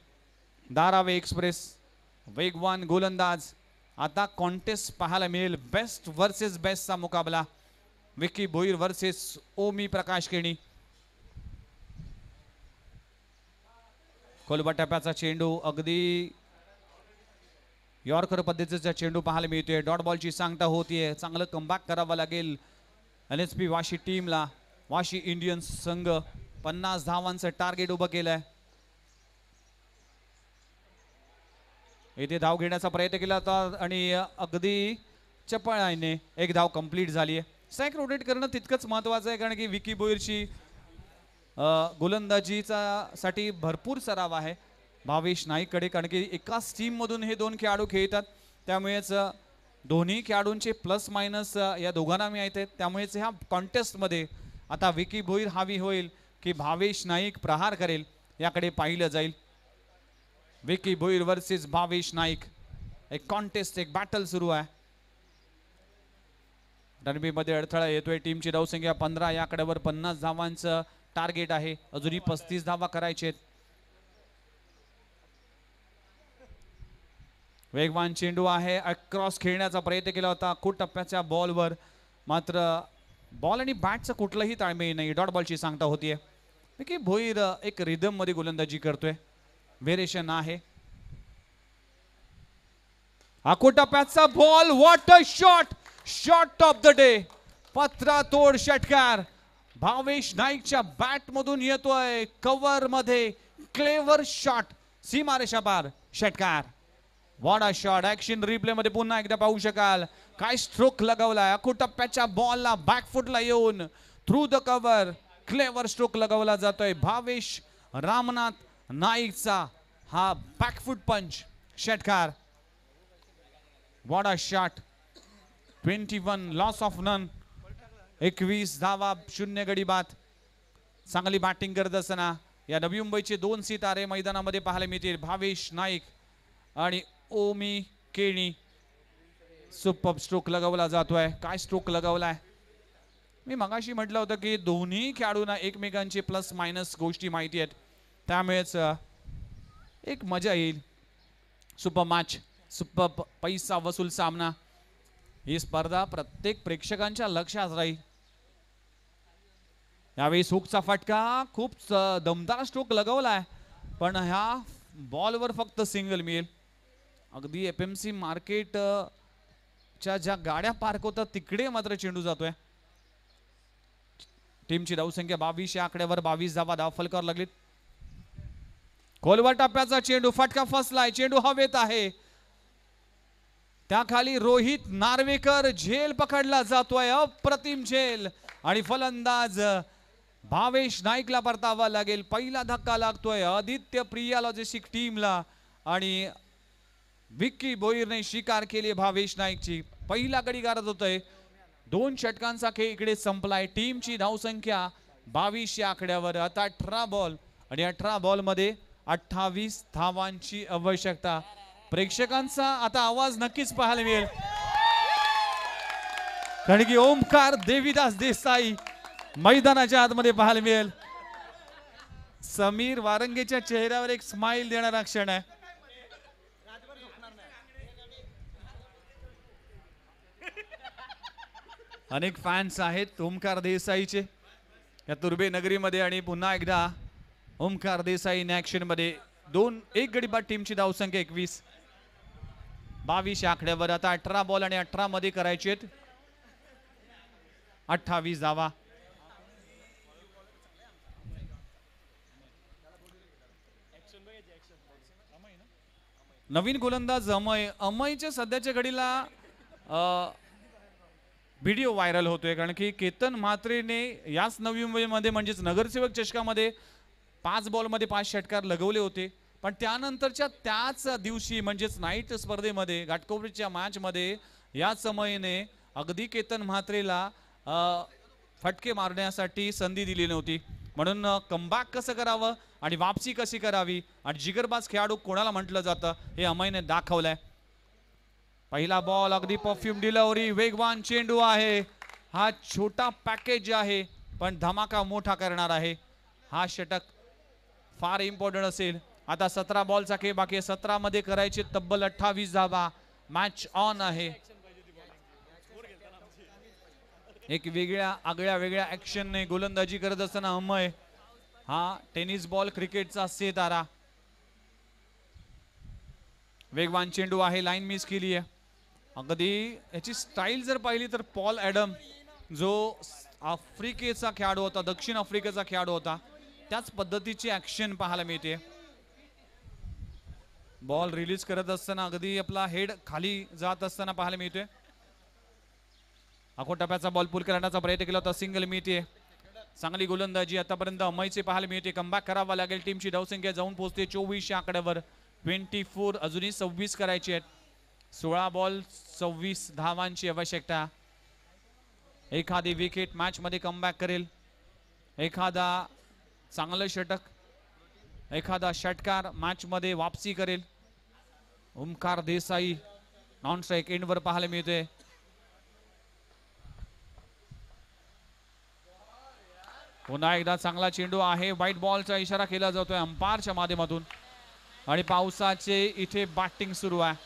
धारावी एक्सप्रेस वेगवान गोलंदाज. आता कॉन्टेस्ट पाहायला मिळेल, बेस्ट वर्सेस बेस्टचा मुकाबला. विक्की भोईर वर्सेस ओमी प्रकाश केणी. खोलवा टप्प्याचा चेंडू, अगदी यॉर्कर पद्धतीचा चेंडू पाहायला मिळतोय. डॉट बॉलची सांगता होतीये. चांगलं कमबॅक करावं लागेल NSP वाशी टीमला. वाशी इंडियन्स संघ 50 धावांचं टार्गेट उभं केलंय. येथे धाव घेण्याचा प्रयत्न केला होता आणि अगदी चपळाईने एक धाव कंप्लीट झाली आहे. स्ट्राईक रोटेट करणं तितकंच महत्वाचं आहे, कारण की विकी भोईरची गोलंदाजीचा साठी भरपूर सराव आहे भावेश नाईककडे, कारण की एकाच टीम मधून हे 2 खेळाडू खेळतात. त्यामुळेच दोन्ही खेळाडूंचे प्लस मायनस या दोघांना मिळत आहेत. त्यामुळेच ह्या कॉन्टेस्ट मध्ये आता विकी भोईर हवी होईल की भावेश नाईक प्रहार करेल याकडे पाहिलं जाईल. विकी भोईर वर्सेस भावेश नाईक, एक कॉन्टेस्ट, एक बॅटल सुरू आहे. रणबीमध्ये अडथळा येतोय. टीमची धावसंख्या 15 या आकड्यावर. 50 धावांचं टार्गेट आहे. अजूनही 35 धावा करायचे. वेगवान चेंडू आहे, अक्रॉस खेळण्याचा प्रयत्न केला होता खूप टप्प्याच्या बॉलवर, मात्र बॉल आणि बॅटचं कुठलंही ताळमेळ नाही. डॉट बॉलची सांगता होतीये. विकी भोईर एक रिदम मध्ये गोलंदाजी करतोय, व्हेरिएशन आहे. टप्प्याचा ball, what a shot, shot of the day, पत्रातोड षटकार. भावेश नाईकच्या बॅट मधून येतोय, कव्हर मध्ये क्लेवर शॉट. सीमारेषा पार षटकार. What a shot. Action replay मध्ये पुन्हा एकदा पाहू शकाल. काय स्ट्रोक लगावलाय. अखो टप्प्याच्या बॉलला बॅकफुटला येऊन through the cover clever stroke लगावला जातोय. भावेश रामनाथ नाईकचा हा बॅकफुट पंच षटकार. What a shot. 21 loss of none. 21 धावा 0 गडी बाद. चांगली बॅटिंग करत असताना या नवी मुंबईचे 2 सितारे मैदानामध्ये पाहायला मिळतील. भावेश नाईक आणि ओमी केणी. सुपर स्ट्रोक लगावला जातोय. काय स्ट्रोक लगावलाय. मी मगाशी म्हटलं होतं की दोन्ही खेळाडूंना एकमेकांचे प्लस मायनस गोष्टी माहिती आहेत, त्यामुळेच एक मजा येईल. सुपर मॅच, सुपर पैसा वसूल सामना. ही स्पर्धा प्रत्येक प्रेक्षकांच्या लक्षात राहील. यावेळी हुकचा फटका. खूप दमदार स्ट्रोक लगावलाय, पण ह्या बॉलवर फक्त सिंगल मिळेल. अगदी एफएमसी मार्केट च्या ज्या गाड्या पार्क होतात तिकडे मात्र चेंडू जातोय. टीमची धावसंख्या 22 या आकड्यावर 22 धावा फलकावर लागलीत. खोलवर टप्प्याचा चेंडू. फटका फसलाय. चेंडू हवेत आहे. त्याखाली रोहित नार्वेकर. झेल पकडला जातोय. अप्रतिम झेल. आणि फलंदाज भावेश नाईकला परतावा लागेल. पहिला धक्का लागतोय आदित्य प्रिया लॉजिस्टिक टीमला आणि विक्की बोईरने शिकार केली भावेश नाईकची. पहिला गडी गारत होतोय. 2 षटकांचा खेळ इकडे संपलाय. टीमची धावसंख्या 22 या आकड्यावर. आता 18 बॉल आणि 18 बॉल मध्ये 28 धावांची आवश्यकता. प्रेक्षकांचा आता आवाज नक्कीच पाहायला मिळेल, कारण की ओमकार देवीदास देसाई मैदानाच्या आतमध्ये पाहायला मिळेल. समीर वारंगेच्या चेहऱ्यावर एक स्माइल देणारा क्षण आहे. अनेक फॅन्स आहेत ओमकार देसाईचे या तुर्बे नगरीमध्ये. आणि पुन्हा एकदा ओमकार देसाई इन ऍक्शन मध्ये. 1 गडी बाद. टीमची धावसंख्या 21. 22 आकड्यावर. आता 18 बॉल आणि 18 मध्ये करायचे आहेत 28 धावा. नवीन गोलंदाज अमयच्या सध्याच्या घडीला व्हिडिओ व्हायरल होतोय, कारण की केतन म्हात्रेने याच नवी मुंबईमध्ये म्हणजेच नगरसेवक चषकामध्ये 5 बॉलमध्ये 5 षटकार लगवले होते. पण त्यानंतरच्या त्याच दिवशी म्हणजेच नाईट स्पर्धेमध्ये घाटकोपरच्या मॅच मध्ये या समयने अगदी केतन म्हात्रेला फटके मारण्यासाठी संधी दिली नव्हती. म्हणून कमबॅक कसं करावं आणि वापसी कशी करावी आणि जिगरबाज खेळाडू कोणाला म्हटलं जातं हे अमयने दाखवलंय. पहिला बॉल अगदी परफ्यूम डिलिव्हरी. वेगवान चेंडू आहे. हा छोटा पॅकेज आहे पण धमाका मोठा करणार आहे. हा षटक फार इम्पॉर्टंट असेल. आता 17 बॉलचा खेळ बाकी आहे. 17 मध्ये करायचे तब्बल 28 धावा. मॅच ऑन आहे. एक वेगळ्या ऍक्शनने गोलंदाजी करत असताना अमय हा टेनिस बॉल क्रिकेटचा सितारा. वेगवान चेंडू आहे. लाईन मिस केली आहे. अगदी याची स्टाईल जर पाहिली तर पॉल ॲडम जो आफ्रिकेचा खेळाडू होता, दक्षिण आफ्रिकेचा खेळाडू होता, त्याच पद्धतीची ऍक्शन पाहायला मिळते. बॉल रिलीज करत असताना अगदी आपला हेड खाली जात असताना पाहायला मिळतोय. अखो टप्प्याचा बॉल पुल करण्याचा प्रयत्न केला होता. सिंगल मिळते. चांगली गोलंदाजी आतापर्यंत अमयचे पाहायला मिळते. कमबॅक करावा लागेल. टीमची धावसंख्या जाऊन पोहोचते 24 या आकड्यावर. 24. अजूनही 26 करायची आहेत. 16 बॉल 26 धावांची आवश्यकता. एखादी विकेट मॅच मध्ये कमबॅक करेल. एखादा चांगलं षटक, एखादा षटकार मॅच मध्ये वापसी करेल. ओमकार देसाई नॉन स्ट्राइक एंडवर पाहायला मिळते. पुन्हा एकदा चांगला चेंडू आहे. व्हाईट बॉलचा इशारा केला जातोय अंपायरच्या माध्यमातून. आणि पावसाचे इथे बॅटिंग सुरू आहे.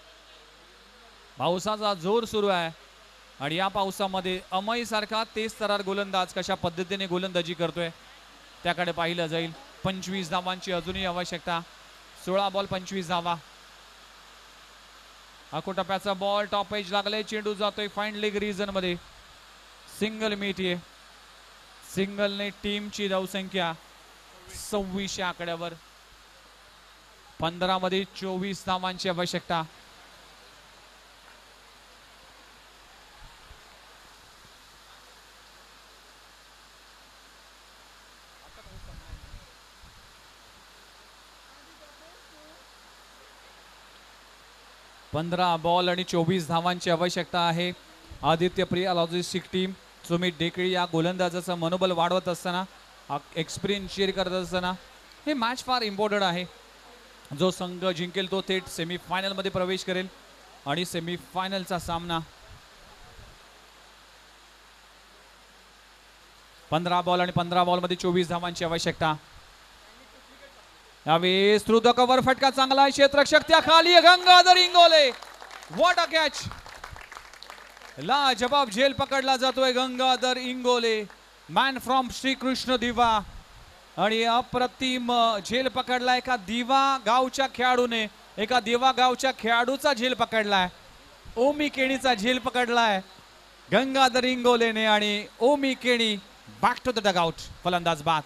पावसाचा जोर सुरू आहे आणि या पावसामध्ये अमय सारखा तेज तरार गोलंदाज कशा पद्धतीने गोलंदाजी करतोय त्याकडे पाहिलं जाईल. 25 धावांची अजूनही आवश्यकता. 16 बॉल 25 धावा. अखो टप्प्याचा बॉल टॉप एज लागलाय. चेंडू जातोय फाईन लेग रिजन मध्ये. सिंगल मिळतीये. सिंगलने टीमची धावसंख्या 26 आकड्यावर. 15 मध्ये 24 धावांची आवश्यकता. पंधरा बॉल आणि 24 धावांची आवश्यकता आहे. आदित्य प्रिया लॉजिस्टिक टीम सुमित ढेकळी या गोलंदाजाचं मनोबल वाढवत असताना, एक्सपिरियन्स शेअर करत असताना हे मॅच फार इम्पॉर्टंट आहे. जो संघ जिंकेल तो थेट सेमीफायनल मध्ये प्रवेश करेल आणि सेमीफायनलचा सामना 15 बॉल आणि 15 बॉल मध्ये 24 धावांची आवश्यकता. यावेळेस थ्रू द कव्हर फटका चांगला आहे. क्षेत्ररक्षक त्या खाली Gangadhar Ingole. What a catch. लाजवाब झेल पकडला जातोय गंगाधर इंगोले, मॅन फ्रॉम श्रीकृष्ण दिवा. आणि अप्रतिम झेल पकडला एका दिवा गावच्या खेळाडूने, एका दिवा गावच्या खेळाडूचा झेल पकडलाय. ओमी केणीचा झेल पकडलाय गंगाधर इंगोलेने आणि Omi Keni back to the dugout. फलंदाज बाद.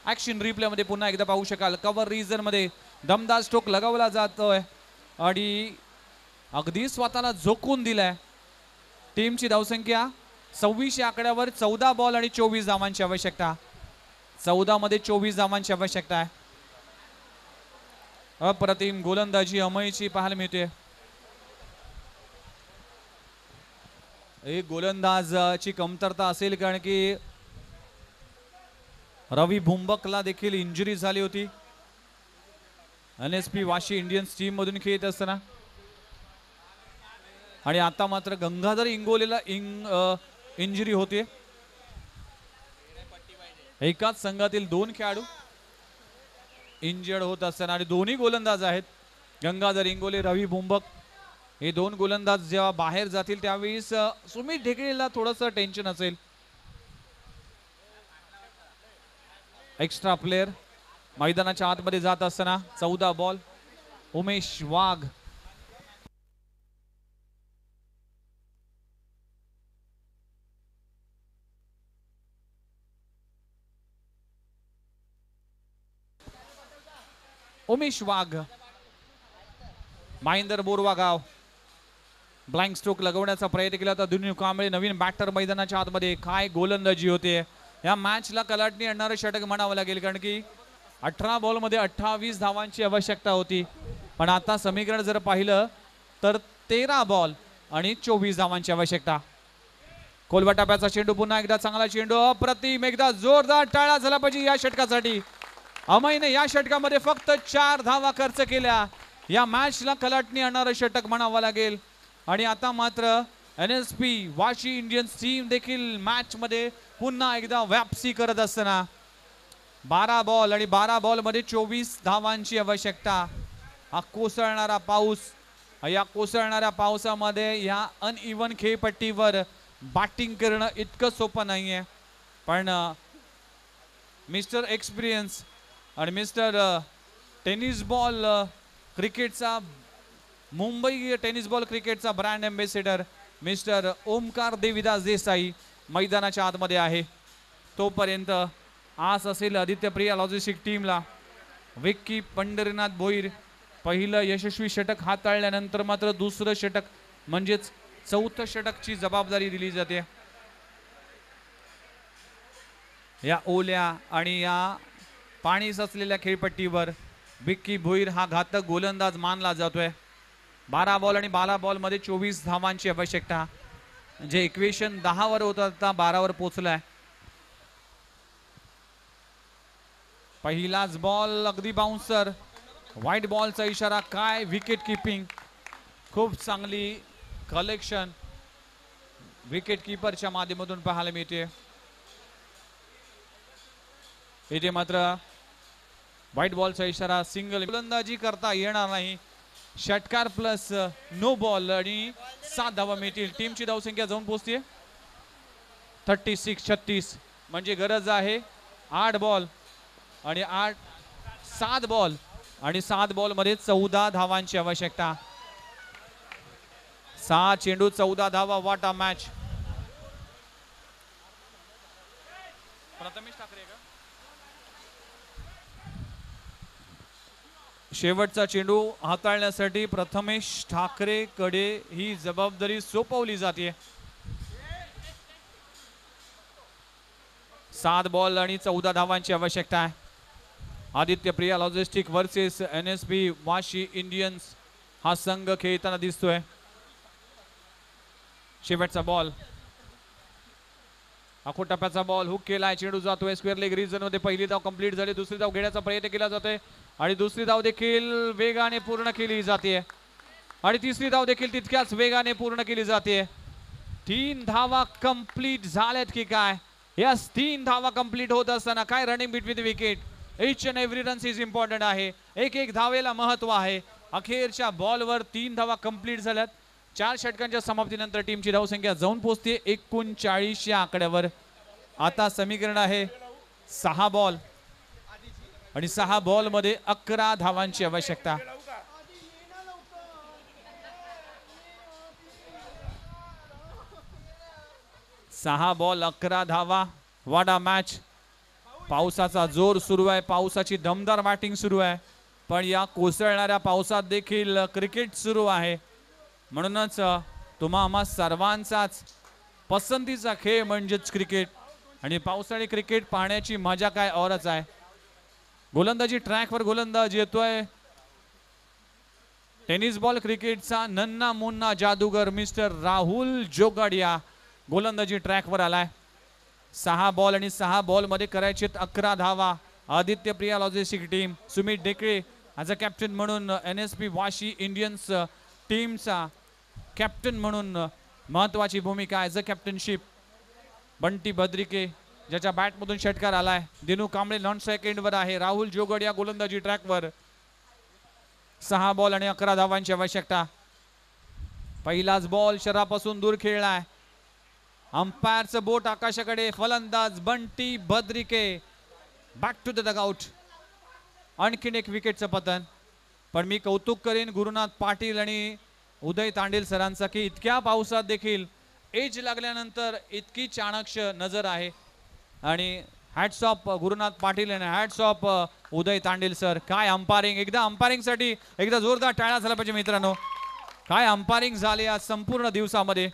ऍक्शन रिप्ले मध्ये पुन्हा एकदा पाहू शकाल. कव्हर रिजन मध्ये दमदार स्ट्रोक लगावला जातोय आणि अगदी स्वतःला झोकून दिलाय. टीमची धावसंख्या 26 आकड्यावर 14 बॉल आणि 24 धावांची आवश्यकता. 14 मध्ये 24 धावांची आवश्यकता आहे. अप्रतिम गोलंदाजी अमयची पाहायला मिळते. एक गोलंदाजाची कमतरता असेल कारण की रवी भुंबकला देखील इंजुरी झाली होती. NSP वाशी इंडियन्स टीम मधून खेळत असताना. आणि आता मात्र गंगाधर इंगोलेला इंजुरी होते. एकाच संघातील 2 खेळाडू इंजर्ड होत असताना आणि दोन्ही गोलंदाज आहेत. गंगाधर इंगोले, रवी भुंबक हे 2 गोलंदाज जेव्हा बाहेर जातील त्यावेळेस सुमित ढेकळीला थोडंसं टेन्शन असेल. एक्स्ट्रा प्लेयर मैदानाच्या आतमध्ये जात असताना 14 बॉल. उमेश वाघ महेंदर बोरवागाव ब्लँक स्ट्रोक लगवण्याचा प्रयत्न केला तर दुनिया कांबळे नवीन बॅटर मैदानाच्या आतमध्ये. काय गोलंदाजी होते. या मॅचला कलाटणी आणणारं षटक म्हणावं लागेल कारण की 18 बॉल मध्ये 28 धावांची आवश्यकता होती. पण आता समीकरण जर पाहिलं तर 13 बॉल आणि 24 धावांची आवश्यकता. कोलवा टप्प्याचा चेंडू पुन्हा एकदा चांगला चेंडू. अप्रतिम एकदा जोरदार टाळा झाला पाहिजे या षटकासाठी. अमयने या षटकामध्ये फक्त 4 धावा खर्च केल्या. या मॅचला कलाटणी आणणारं षटक म्हणावं लागेल. आणि आता मात्र NSP वाशी इंडियन्स टीम देखील मॅच मध्ये पुन्हा एकदा व्याप्सी करत असताना 12 बॉल आणि 12 बॉल मध्ये 24 धावांची आवश्यकता. हा कोसळणारा पाऊस, या कोसळणाऱ्या पावसामध्ये या अनइव्हन खेळपट्टीवर बॅटिंग करणं इतकं सोपं नाहीये. पण मिस्टर एक्सपिरियन्स आणि मिस्टर टेनिस बॉल क्रिकेटचा, मुंबई टेनिस बॉल क्रिकेटचा brand ambassador mister Omkar Devidas Desai मैदानाच्या आतमध्ये आहे. तोपर्यंत आस असेल आदित्य प्रिया लॉजिस्टिक टीमला. विक्की पंढरीनाथ भोईर पहिलं यशस्वी षटक हाताळल्यानंतर मात्र दुसरं षटक म्हणजेच 4थं षटकची जबाबदारी दिली जाते. या ओल्या आणि या पाणी साचलेल्या खेळपट्टीवर विक्की भोईर हा घातक गोलंदाज मानला जातोय. 12 बॉल आणि 12 बॉल मध्ये 24 धावांची आवश्यकता. जे इक्वेशन 10 वर होतं आता 12 वर पोहोचलाय. पहिलाच बॉल अगदी बाउन्सर. व्हाईट बॉलचा इशारा. काय विकेट किपिंग. खूप चांगली कलेक्शन विकेट किपरच्या माध्यमातून पाहायला मिळते. इथे मात्र व्हाईट बॉलचा इशारा. सिंगल गोलंदाजी करता येणार नाही. षटकार प्लस नो बॉल आणि 7 धावा मिळतील. टीमची धावसंख्या जाऊन पोहोचते 36-36. म्हणजे गरज आहे 8 बॉल आणि 7 बॉल आणि 7 बॉल मध्ये 14 धावांची आवश्यकता. 6 चेंडू 14 धावा. What a match. Prathamesh Thackeray का शेवटचा चेंडू हाताळण्यासाठी प्रथमेश ठाकरे कडे ही जबाबदारी सोपवली जाते. 7 बॉल आणि 14 धावांची आवश्यकता आहे. Aditya Priya logistic versus NSP Vashi Indians हा संघ खेळताना दिसतोय. शेवटचा बॉल, आखो टप्प्याचा बॉल हुक केलाय, चेंडू जातोय स्क्वेअर लेग रिजन मध्ये. पहिली धाव कंप्लीट झाली, दुसरी धाव घेण्याचा प्रयत्न केला जातोय आणि दुसरी धाव देखील वेगाने पूर्ण केली जाते आणि तिसरी धाव देखील तितक्याच वेगाने पूर्ण केली जाते. 3 धावा कंप्लीट झाल्यात की काय? यस, 3 धावा कंप्लीट होत असताना काय running between the wicket. Each and every run is important आहे. एक एक धावेला महत्व आहे. अखेरच्या बॉलवर 3 धावा कंप्लीट झाल्यात. 4 षटकांच्या समाप्तीनंतर टीमची धावसंख्या जाऊन पोहोचते 39 या आकड्यावर. आता समीकरण आहे 6 बॉल आणि 6 बॉल मध्ये 11 धावांची आवश्यकता. सहा बॉल 11 धावा. वाडा मॅच. पावसाचा जोर सुरू आहे, पावसाची दमदार बॅटिंग सुरू आहे, पण या कोसळणाऱ्या पावसात देखील क्रिकेट सुरू आहे. म्हणूनच तुम्हा आम्हा सर्वांचाच पसंतीचा खेळ म्हणजेच क्रिकेट आणि पावसाळी क्रिकेट पाहण्याची मजा काय औरच आहे. गोलंदाजी ट्रॅकवर गोलंदाज येतोय. टेनिस बॉल क्रिकेटचा नन्ना मुन्ना जादूगर मिस्टर राहुल जोगाडिया गोलंदाजी ट्रॅकवर आलाय. 6 बॉल आणि 6 बॉल मध्ये करायचे 11 धावा. Aditya Priya logistic team, Sumit Dekale as a captain म्हणून NSP वाशी इंडियन्स टीमचा कॅप्टन म्हणून महत्वाची भूमिका as a captainship. Bunty Badrike ज्याच्या बॅटमधून षटकार आलाय. दिनू कांबळे नॉन सेकंडवर आहे. राहुल जोगडिया गोलंदाजी ट्रॅकवर. 6 बॉल आणि 11 धावांची आवश्यकता. पहिलाच बॉल शरापासून दूर खेळलाय. अंपायरचं बोट आकाशाकडे. फलंदाज Bunty Badrike back to the dugout. आणखीन एक विकेटचं पतन. पण मी कौतुक करेन गुरुनाथ पाटील आणि उदय तांडेल सरांचा की इतक्या पावसात देखील एज लागल्यानंतर इतकी चाणक्ष नजर आहे. आणि हॅट्स ऑफ गुरुनाथ पाटील आणि हॅट्स ऑफ उदय तांडेल सर. काय अंपायरिंग. एकदा अंपायरिंगसाठी एकदा जोरदार टाळ्या झाला पाहिजे मित्रांनो. काय अंपायरिंग झाले आज संपूर्ण दिवसामध्ये.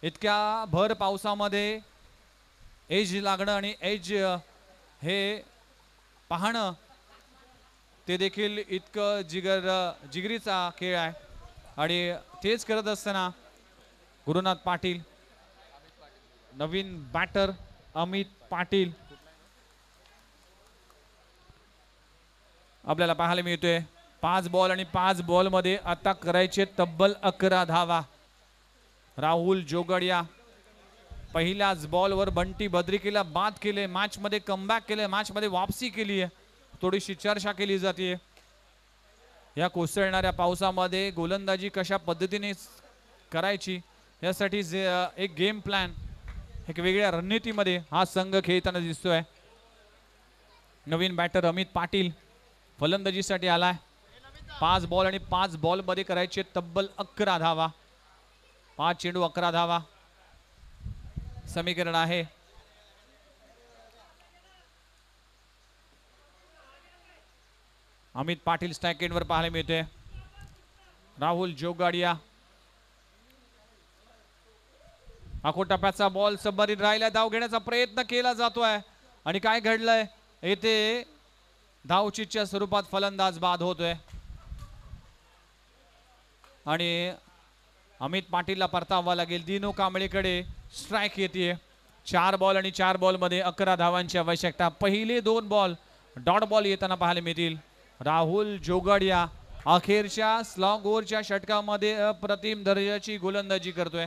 इतक्या भर पावसामध्ये एज लागणं आणि एज हे पाहणं ते देखील इतकं जिगरीचा खेळ आहे. आणि तेच करत असताना गुरुनाथ पाटील, नवीन बॅटर अमित पाटील आपल्याला पाहायला मिळतोय. 5 बॉल आणि 5 बॉल मध्ये आता करायचे तब्बल 11 धावा. राहुल जोगडिया पहिल्याच बॉलवर बंटी बद्रिकेला बाद केले. मॅच मध्ये कमबॅक केले, मॅच मध्ये वापसी केली आहे. थोडीशी चर्चा केली जाते या कोसळणाऱ्या पावसामध्ये गोलंदाजी कशा पद्धतीने करायची यासाठी एक गेम प्लॅन, एक वेगळ्या रणनीतीमध्ये हा संघ खेळताना दिसतोय. नवीन बॅटर अमित पाटील फलंदाजीसाठी आलाय. 5 बॉल आणि 5 बॉल मध्ये करायचे तब्बल 11 धावा. 5 चेंडू 11 धावा समीकरण आहे. अमित पाटील स्ट्राईक एंडवर पाहायला मिळते. राहुल जोगाडिया आखो टप्प्याचा बॉल सबरीत राहिला. धाव घेण्याचा प्रयत्न केला जातोय आणि काय घडलंय येथे धावचीच्या स्वरूपात फलंदाज बाद होतोय आणि अमित पाटीलला परतावा लागेल. दिनू कांबळेकडे स्ट्राईक येते. 4 बॉल आणि 4 बॉल मध्ये 11 धावांची आवश्यकता. पहिले 2 बॉल डॉट बॉल येताना पाहायला मिळतील. राहुल जोगाडिया अखेरच्या स्लॉग ओव्हरच्या षटकामध्ये अप्रतिम दर्जाची गोलंदाजी करतोय.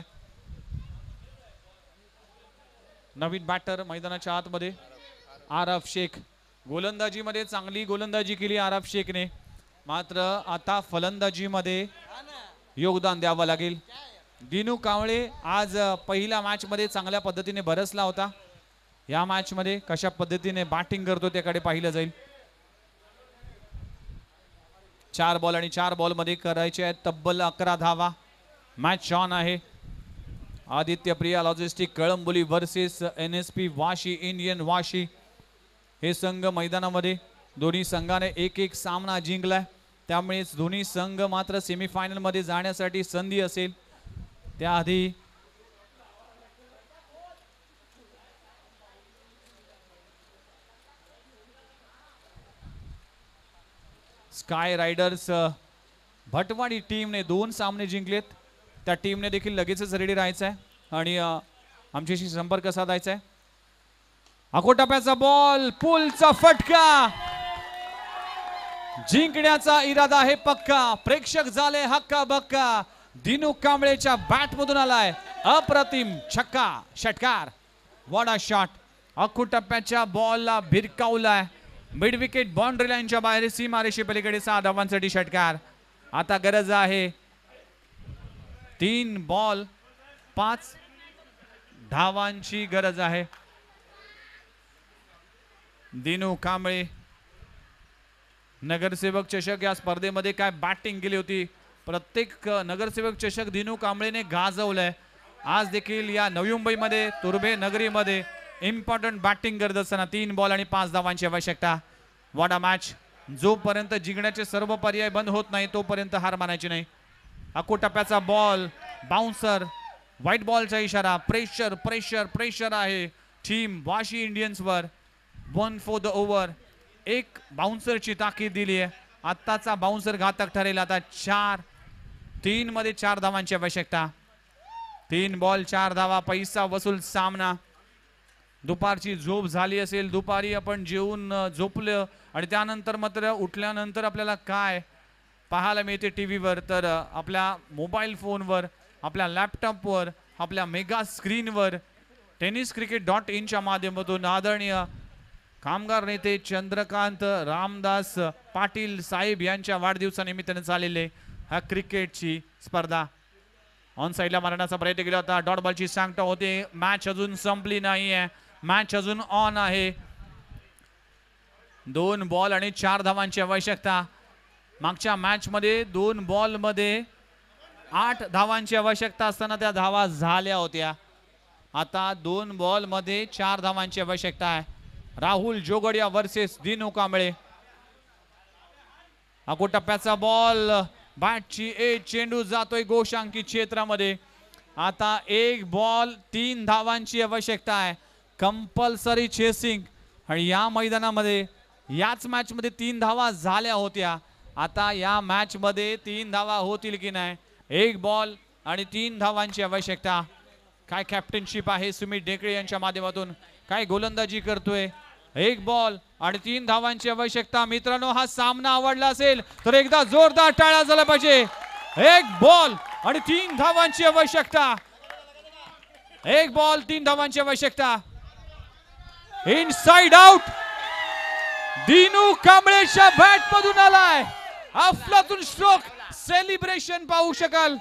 नवीन बॅटर मैदानाच्या आतमध्ये आरफ शेख. गोलंदाजीमध्ये चांगली गोलंदाजी केली आरफ शेखने, मात्र आता फलंदाजीमध्ये योगदान द्यावं लागेल. दिनू कांबळे आज पहिल्या मॅच मध्ये चांगल्या पद्धतीने बरसला होता. या मॅच मध्ये कशा पद्धतीने बॅटिंग करतो त्याकडे पाहिलं जाईल. 4 बॉल आणि 4 बॉल मध्ये करायचे आहेत तब्बल 11 धावा. मॅच ऑन आहे. Aditya Priya logistic Kalamboli versus NSP Vashi Indian Vashi हे संघ मैदानामध्ये दोन्ही संघाने एक एक सामना जिंकलाय, त्यामुळेच दोन्ही संघ मात्र सेमीफायनल मध्ये जाण्यासाठी संधी असेल. त्याआधी स्काय रायडर्स भटवाडी टीमने 2 सामने जिंकलेत. त्या टीमने देखील लगेचच रेडी राहायचं आहे आणि आमच्याशी संपर्क साधायचा आहे. अकोटप्याचा बॉल, पुलचा फटका, जिंकण्याचा इरादा आहे पक्का. प्रेक्षक झाले हक्का बक्का. दिनू कांबळेच्या बॅट मधून आलाय अप्रतिम छक्का, षटकार. What a shot. अकोटप्याच्या बॉलला भिरकावलाय मिड विकेट बाउंड्री लाईनच्या बाहेर, सीमारेषे पलीकडे 6 धावांसाठी षटकार. आता गरज आहे 3 बॉल 5 धावांची गरज आहे. दिनू कांबळे नगरसेवक चषक या स्पर्धेमध्ये काय बॅटिंग केली होती. प्रत्येक नगरसेवक चषक दिनू कांबळेने गाजवलंय. आज देखील या नवी मुंबईमध्ये तुर्भे नगरीमध्ये इम्पॉर्टंट बॅटिंग करत असताना 3 बॉल आणि 5 धावांची आवश्यकता. What a match. जोपर्यंत जिंकण्याचे सर्व पर्याय बंद होत नाही तोपर्यंत हार मानायची नाही. अकोटप्याचा बॉल, बाउन्सर, व्हाईट बॉलचा इशारा. प्रेशर प्रेशर प्रेशर आहे टीम वाशी इंडियन्सवर. 1 फॉर द ओव्हर. एक बाउन्सरची ताकीद दिली आहे. आत्ताचा बाउन्सर घातक ठरेल. आता 3 मध्ये 4 धावांची आवश्यकता. 3 बॉल 4 धावा. पैसा वसूल सामना. दुपारची झोप झाली असेल, दुपारी आपण जेवून झोपलं आणि त्यानंतर मात्र उठल्यानंतर आपल्याला काय पाहायला मिळते टीव्हीवर, तर आपल्या मोबाईल फोनवर, आपल्या लॅपटॉपवर, आपल्या मेगा स्क्रीनवर tenniscricket.in माध्यमातून आदरणीय कामगार नेते चंद्रकांत रामदास पाटील साहेब यांच्या वाढदिवसानिमित्ताने चाललेले हा क्रिकेटची स्पर्धा. ऑन साइडला मारण्याचा प्रयत्न केला होता. डॉट बॉलची सांगता होते. मॅच अजून संपली नाहीये, मॅच अजून ऑन आहे. 2 बॉल आणि 4 धावांची आवश्यकता. मागच्या मॅच मध्ये 2 बॉल मध्ये 8 धावांची आवश्यकता असताना त्या धावा झाल्या होत्या. आता 2 बॉल मध्ये 4 धावांची आवश्यकता आहे. राहुल जोगडिया वर्सेस दिनू कांबळे. अकोटप्याचा बॉल, बॅटची एज, चेंडू जातोय गोशांकी क्षेत्रामध्ये. आता 1 बॉल 3 धावांची आवश्यकता आहे. Compulsory chasing. आणि या मैदानामध्ये याच मॅच मध्ये 3 धावा झाल्या होत्या. आता या मॅच मध्ये 3 धावा होतील की नाही. 1 बॉल आणि 3 धावांची आवश्यकता. काय कॅप्टनशिप आहे सुमित ढेकळे यांच्या माध्यमातून, काय गोलंदाजी करतोय. 1 बॉल आणि 3 धावांची आवश्यकता. मित्रांनो, हा सामना आवडला असेल तर एकदा जोरदार टाळ्या झाला पाहिजे. 1 बॉल आणि 3 धावांची आवश्यकता. 1 बॉल 3 धावांची आवश्यकता. Inside out. दिनू कांबळेच्या बॅट मधून आलाय अफलातून स्ट्रोक. सेलिब्रेशन पाहू शकाल.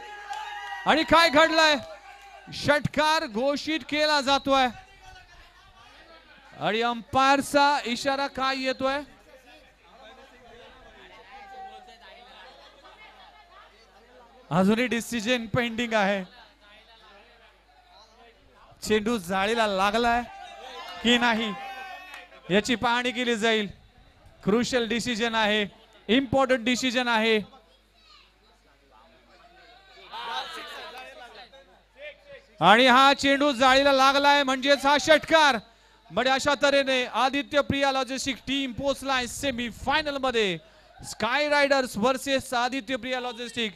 आणि काय घडलंय, षटकार घोषित केला जातोय आणि अंपायरचा इशारा काय येतोय. अजूनही डिसिजन पेंडिंग आहे. चेंडू जाळीला लागलाय की नाही याची पाहणी केली जाईल. क्रुशियल डिसिजन आहे, इम्पॉर्टंट डिसिजन आहे. आणि हा चेंडू जाळीला लागलाय म्हणजेच हा षटकार. बडे अशा तऱ्हेने आदित्य प्रिया लॉजिस्टिक टीम पोहोचलाय सेमी फायनल मध्ये. Sky riders versus Aditya Priya logistic,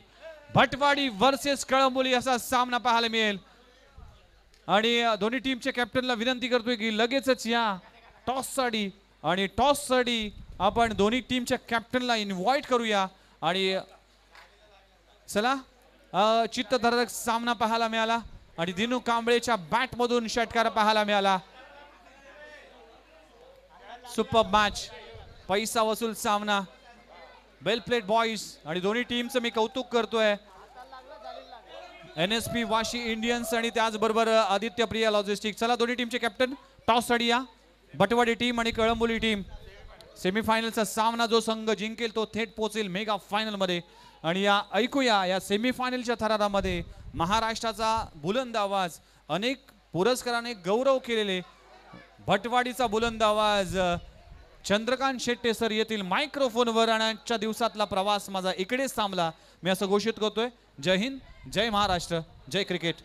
Bhatwadi versus Kalamboli असा सामना पाहायला मिळेल. आणि दोन्ही टीमच्या कॅप्टनला विनंती करतोय की लगेचच या टॉस साठी, आणि टॉस साठी आपण दोन्ही टीमच्या कॅप्टनला इन्व्हाइट करूया. आणि चला, चित्तधरक सामना पाहायला मिळाला आणि दिनू कांबळेच्या बॅट मधून षटकार पाहायला मिळाला. सुपर मॅच, पैसा वसूल सामना, वेल प्लेड बॉईज. आणि दोन्ही टीमचं मी कौतुक करतोय. NSP वाशी इंडियन्स आणि त्याचबरोबर आदित्य प्रिया लॉजिस्टिक. चला, दोन्ही टीमचे कॅप्टन टॉस साठी या. भटवाडी टीम आणि कळंबोली टीम. सेमीफायनलचा सामना जो संघ जिंकेल तो थेट पोहोचेल मेगा फायनल मध्ये. आणि या ऐकूया या सेमीफायनलच्या थरारामध्ये महाराष्ट्राचा बुलंद आवाज, अनेक पुरस्काराने गौरव केलेले भटवाडीचा बुलंद आवाज चंद्रकांत शेट्टे सर येथील मायक्रोफोनवर आणि आजच्या दिवसातला प्रवास माझा इकडेच थांबला. मी असं घोषित करतोय. जय हिंद, जय महाराष्ट्र, जय क्रिकेट.